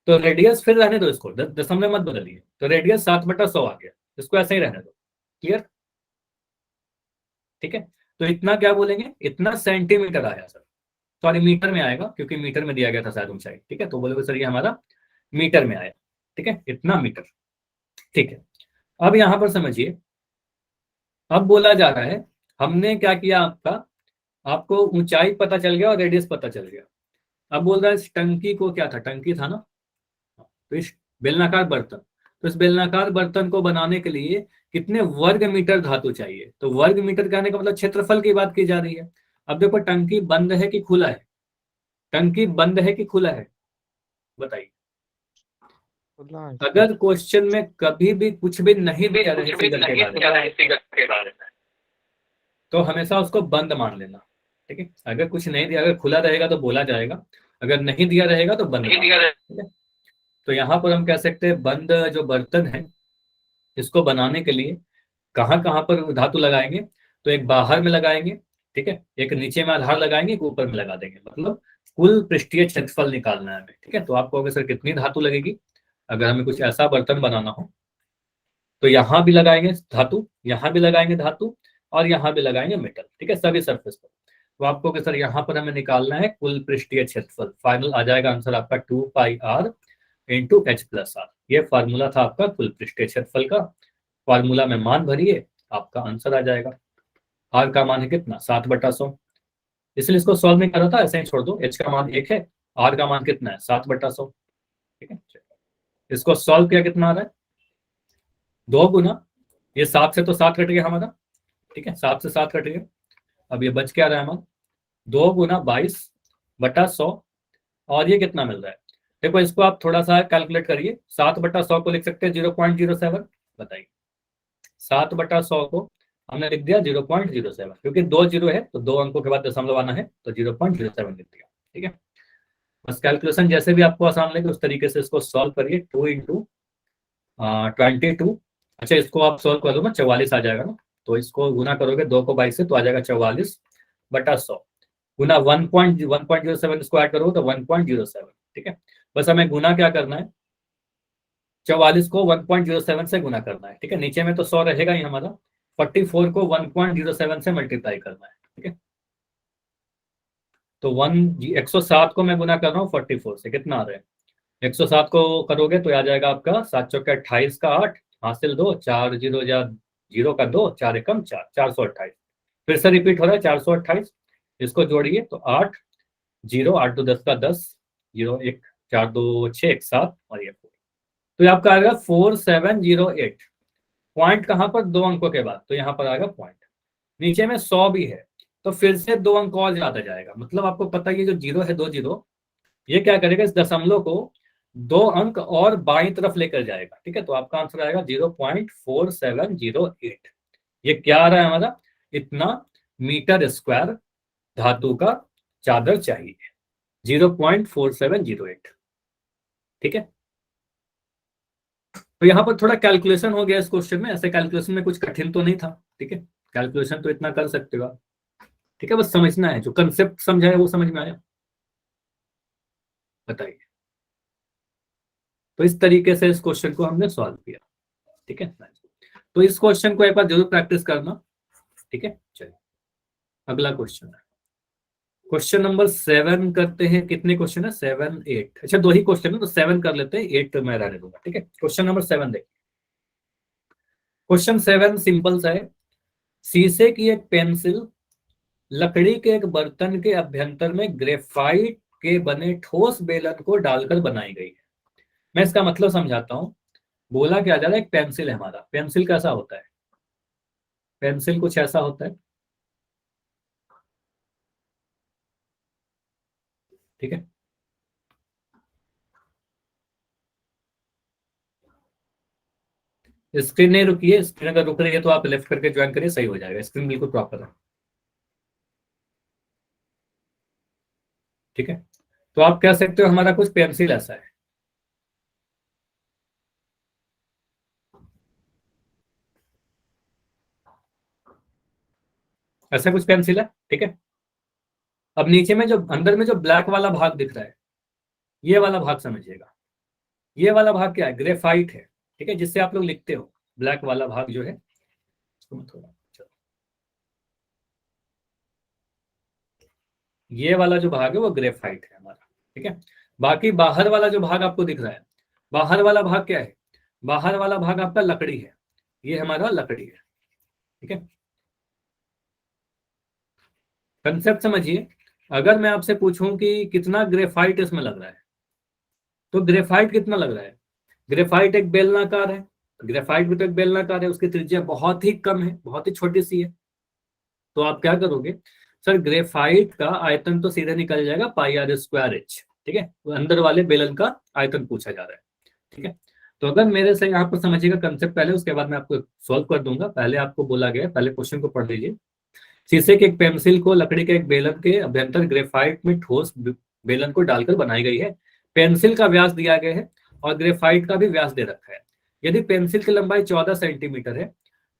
तो रेडियस फिर रहने दो, इसको दशमलव मत बदलिए, तो रेडियस 7/100 आ गया, इसको ऐसे ही रहने दो। क्लियर? ठीक है, तो इतना क्या बोलेंगे, इतना सेंटीमीटर आया सर, सॉरी मीटर में आएगा क्योंकि मीटर में दिया गया था शायद ऊंचाई। ठीक है, तो बोलोगे सर ये हमारा मीटर में आया। ठीक है, इतना मीटर। ठीक है, अब यहां पर समझिए, अब बोला जा रहा है, हमने क्या किया, आपको ऊंचाई पता चल गया और रेडियस पता चल गया। अब बोल रहा है इस टंकी को, क्या था, टंकी था ना, तो इस बेलनाकार बर्तन, तो इस बेलनाकार बर्तन को बनाने के लिए कितने वर्ग मीटर धातु चाहिए? तो वर्ग मीटर कहने का मतलब क्षेत्रफल की बात की जा रही है। अब देखो टंकी बंद है कि खुला है, टंकी बंद है कि खुला है, बताइए। खुला है। अगर क्वेश्चन में कभी भी कुछ भी नहीं दिया रहे फिगर के बारे में, तो हमेशा उसको बंद मान लेना। ठीक है, अगर कुछ नहीं दिया, अगर खुला रहेगा तो बोला जाएगा, अगर नहीं दिया रहेगा तो बंद मान लेना। ठीक है, तो यहाँ पर हम कह सकते हैं बंद जो बर्तन है, इसको बनाने के लिए कहाँ कहाँ पर धातु लगाएंगे, तो एक बाहर में लगाएंगे, ठीक है, एक नीचे में आधार लगाएंगे, एक ऊपर में लगा देंगे, मतलब कुल पृष्ठीय क्षेत्रफल निकालना है हमें। ठीक है, तो आप कहोगे सर कितनी धातु लगेगी, अगर हमें कुछ ऐसा बर्तन बनाना हो, तो यहाँ भी लगाएंगे धातु, यहाँ भी लगाएंगे धातु, और यहाँ भी लगाएंगे मेटल। ठीक है, सभी सरफेस पर। तो आपको सर यहाँ पर हमें निकालना है कुल पृष्ठीय क्षेत्रफल, फाइनल आ जाएगा आंसर आपका 2πr × h+r। ये फार्मूला था आपका कुल पृष्ठीय क्षेत्रफल का, फार्मूला में मान भरिए, आपका आंसर आ जाएगा। r का मान है कितना, 7/100, इसलिए इसको सॉल्व नहीं कर रहा था, ऐसे ही छोड़ दो। h का मान 1 है, r का मान कितना है, 7/100। ठीक है, इसको सॉल्व किया, कितना आ रहा है, 2 गुना ये 7 से तो 7 कट गया हमारा, ठीक है, 7 से 7 कट गया। अब ये बच क्या रहा है हमारा, 2 × 22/100, और ये कितना मिल रहा है। देखो इसको आप थोड़ा सा कैलकुलेट करिए, 7/100 को लिख सकते हैं 0.07, बताइए 7/100 को हमने लिख दिया 0.07, क्योंकि 2 जीरो है तो 2 अंकों के बाद दशमलव आना है, तो 0.07 लिख दिया, ठीक है। बस कैलकुलेशन जैसे भी आपको आसान लगे उस तरीके से इसको सॉल्व करिए। 2 × 22, अच्छा इसको आप सॉल्व कर दो ना, 44 आ जाएगा ना, तो इसको गुना करोगे 2 को 22 से तो आ जाएगा 44/100, गुना 1.07 इसको ऐड करोगे तो 1.07, ठीक है। बस हमें गुना क्या करना है, 44 को 1.07 से गुना करना है, ठीक है। नीचे में तो 100 रहेगा ही हमारा, 44 को 1.07 से मल्टीप्लाई करना है, ठीक है। तो 107 को मैं गुना कर रहा हूँ 44 से, कितना आ रहा है, 107 को करोगे तो आ जाएगा आपका 7 चौके 28 का 8, हासिल 2, 4 जीरो या 0 का 2, 4 एकम 4, 428। फिर से रिपीट हो रहा है 428, इसको जोड़िए तो 8 0, 8 2 10 का 10, 0 1 4 2 6 1 7 और ये 4, तो ये आपका आएगा 4708। पॉइंट कहां पर, 2 अंकों के बाद, तो यहाँ पर आएगा पॉइंट। नीचे में 100 भी है तो फिर से 2 अंक और ज्यादा जाएगा, मतलब आपको पता है ये जो जीरो है, 2 जीरो, ये क्या करेगा, इस दशमलव को 2 अंक और बाईं तरफ लेकर जाएगा, ठीक है। तो आपका आंसर आएगा 0.4708। ये क्या आ रहा है हमारा, इतना मीटर स्क्वायर धातु का चादर चाहिए, 0.4708, ठीक है। तो यहाँ पर थोड़ा कैलकुलेशन हो गया इस क्वेश्चन में, ऐसे कैलकुलेशन में कुछ कठिन तो नहीं था, ठीक है। कैलकुलेशन तो इतना कर सकते हो आप, ठीक है, बस समझना है, जो कंसेप्ट समझाया वो समझ में आया, बताइए। तो इस तरीके से इस क्वेश्चन को हमने सॉल्व किया, ठीक है। तो इस क्वेश्चन को एक बार जरूर प्रैक्टिस करना, ठीक है। चलिए अगला क्वेश्चन है, क्वेश्चन नंबर 7 करते हैं। कितने क्वेश्चन है, 7 8, अच्छा 2 ही क्वेश्चन है तो 7 कर लेते हैं, 8 मैं रहने दूंगा, ठीक है। क्वेश्चन नंबर 7 देखिए, क्वेश्चन 7 सिंपल सा है। शीशे की एक पेंसिल लकड़ी के एक बर्तन के अभ्यंतर में ग्रेफाइट के बने ठोस बेलन को डालकर बनाई गई है। मैं इसका मतलब समझाता हूं। बोला क्या जा रहा है, एक पेंसिल है हमारा, पेंसिल कैसा होता है, पेंसिल कुछ ऐसा होता है, ठीक है। स्क्रीन नहीं रुकी, स्क्रीन अगर रुक रही है तो आप लेफ्ट करके ज्वाइन करिए, सही हो जाएगा, स्क्रीन बिल्कुल प्रॉपर है, ठीक है। तो आप कह सकते हो हमारा कुछ पेंसिल ऐसा है, ऐसा कुछ पेंसिल है, ठीक है। अब नीचे में जो अंदर में जो ब्लैक वाला भाग दिख रहा है, ये वाला भाग समझिएगा, ये वाला भाग क्या है, ग्रेफाइट है, ठीक है, जिससे आप लोग लिखते हो, ब्लैक वाला भाग जो है, थोड़ा ये वाला जो भाग है वो ग्रेफाइट है हमारा, ठीक है। बाकी बाहर वाला जो भाग आपको दिख रहा है, बाहर वाला भाग क्या है, बाहर वाला भाग आपका लकड़ी है, ये हमारा लकड़ी है, ठीक है। कंसेप्ट समझिए, अगर मैं आपसे पूछूं कि कितना ग्रेफाइट इसमें लग रहा है, तो ग्रेफाइट कितना लग रहा है, ग्रेफाइट एक बेलनाकार है, ग्रेफाइट भी तो एक बेलनाकार है, उसकी त्रिज्या बहुत ही कम है, बहुत ही छोटी सी है। तो आप क्या करोगे, सर ग्रेफाइट का आयतन तो सीधे निकल जाएगा πr²h, ठीक है। तो अंदर वाले बेलन का आयतन पूछा जा रहा है, ठीक है। तो अगर मेरे से यहाँ पर समझिएगा कंसेप्ट पहले, उसके बाद मैं आपको सॉल्व कर दूंगा। पहले आपको बोला गया, पहले क्वेश्चन को पढ़ लीजिए। शीशे के एक पेंसिल को लकड़ी के एक बेलन के अभ्यंतर ग्रेफाइट में ठोस बेलन को डालकर बनाई गई है। पेंसिल का व्यास दिया गया है और ग्रेफाइट का भी व्यास दे रखा है। यदि पेंसिल की लंबाई 14 सेंटीमीटर है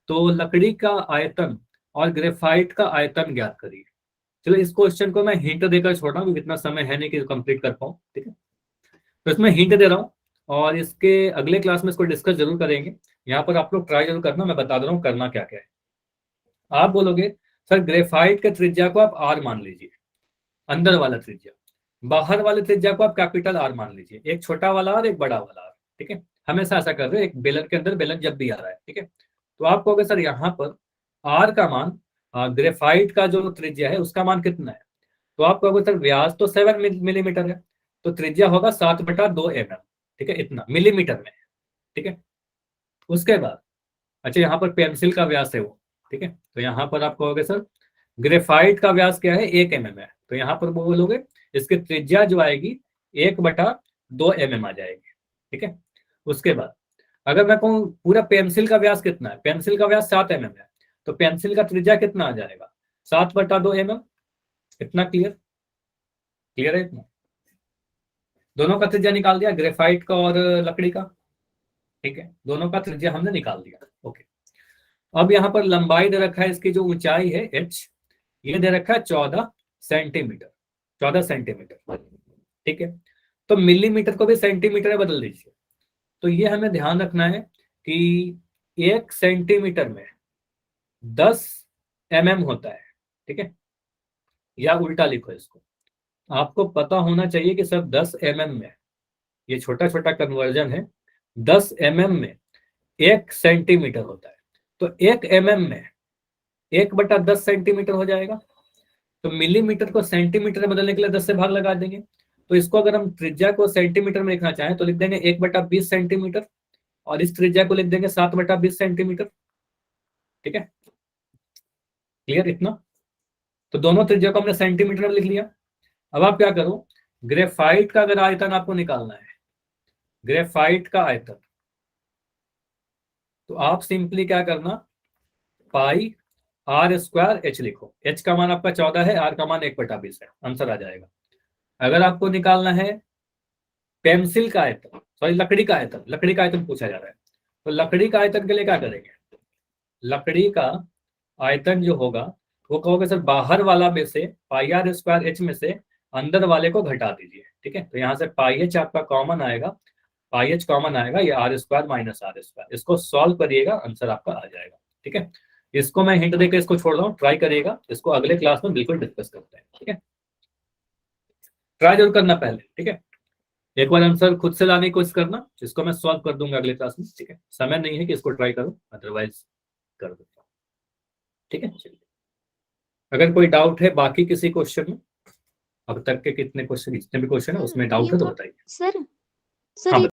तो लकड़ी का आयतन और ग्रेफाइट का आयतन ज्ञात करिए। चलो इस क्वेश्चन को मैं हिंट देकर छोड़ रहा हूँ, क्योंकि इतना समय है नहीं कि कंप्लीट कर पाऊँ, ठीक है। तो इसमें हिंट दे रहा हूँ और इसके अगले क्लास में इसको डिस्कस जरूर करेंगे। यहाँ पर आप लोग ट्राई जरूर करना, मैं बता दे रहा हूँ करना क्या क्या है। आप बोलोगे सर ग्रेफाइट के त्रिज्या को आप आर मान लीजिए, अंदर वाला त्रिज्या, बाहर वाले त्रिज्या को आप कैपिटल आर मान लीजिए, एक छोटा वाला आर एक बड़ा वाला आर, ठीक है। हमेशा ऐसा कर रहे हो, एक बेलन के अंदर बेलन जब भी आ रहा है, ठीक है। तो आप कहोगे सर यहाँ पर आर का मान, ग्रेफाइट का जो त्रिज्या है उसका मान कितना है, तो आप कहोगे सर व्यास तो 7 मिलीमीटर है, तो त्रिज्या होगा 7/2 mm, ठीक है, इतना मिलीमीटर में, ठीक है। उसके बाद अच्छा, यहाँ पर पेंसिल का व्यास है वो, ठीक है। तो यहाँ पर आप कहोगे सर ग्रेफाइट का व्यास क्या है, 1 mm है, तो यहाँ पर वो बोलोगे इसकी त्रिज्या जो आएगी 1/2 mm आ जाएगी, ठीक है। उसके बाद अगर मैं कहूँ पूरा पेंसिल का व्यास कितना है, पेंसिल का व्यास 7 mm है, तो पेंसिल का त्रिज्या कितना आ जाएगा, 7/2 mm। इतना क्लियर, क्लियर है इतना? दोनों का त्रिज्या निकाल दिया, ग्रेफाइट का और लकड़ी का, ठीक है, दोनों का त्रिज्या हमने निकाल दिया। ओके, अब यहाँ पर लंबाई दे रखा है, इसकी जो ऊंचाई है h, ये दे रखा है 14 सेंटीमीटर, 14 सेंटीमीटर, ठीक है। तो मिलीमीटर को भी सेंटीमीटर में बदल दीजिए। तो ये हमें ध्यान रखना है कि 1 सेंटीमीटर में 10 mm होता है, ठीक है, या उल्टा लिखो इसको, आपको पता होना चाहिए कि सर 10 mm में, ये छोटा छोटा कन्वर्जन है, 10 mm में 1 सेंटीमीटर होता है, तो 1 mm में 1/10 सेंटीमीटर हो जाएगा। तो मिलीमीटर को सेंटीमीटर में बदलने के लिए 10 से भाग लगा देंगे। तो इसको अगर हम त्रिज्या को सेंटीमीटर में लिखना चाहें तो लिख देंगे 1/20 सेंटीमीटर, और इस त्रिज्या को लिख देंगे 7/20 सेंटीमीटर, ठीक है, क्लियर इतना? तो दोनों त्रिज्या को हमने सेंटीमीटर में लिख लिया। अब आप क्या करो, ग्रेफाइट का अगर आयतन आपको निकालना है, ग्रेफाइट का आयतन, तो आप सिंपली क्या करना, पाई r² h लिखो। h का मान आपका 14 है, r का मान 1/20 है, आंसर आ जाएगा। अगर आपको निकालना है पेंसिल का आयतन, सॉरी लकड़ी का आयतन, लकड़ी का आयतन पूछा जा रहा है, तो लकड़ी का आयतन के लिए क्या करेंगे, लकड़ी का आयतन जो होगा वो कहोगे सर बाहर वाला में से πr² h में से अंदर वाले को घटा दीजिए, ठीक है। तो यहाँ से πh आपका कॉमन आएगा, πh कॉमन आएगा, ये r² - r², इसको सॉल्व करिएगा, आंसर आपका आ जाएगा, ठीक है। इसको मैं हिंट देकर इसको छोड़ रहा हूँ, ट्राई करिएगा, इसको अगले क्लास में बिल्कुल डिस्कस करते हैं, ठीक है। ट्राई जरूर करना पहले, ठीक है, एक बार आंसर खुद से लाने की कोशिश करना, इसको मैं सॉल्व कर दूंगा अगले क्लास में, ठीक है। समय नहीं है कि इसको ट्राई करो, अदरवाइज कर देता हूँ, ठीक है। चलिए, अगर कोई डाउट है बाकी किसी क्वेश्चन में, अब तक के कितने क्वेश्चन, जितने भी क्वेश्चन है उसमें डाउट है तो बताइए। सर हाँ,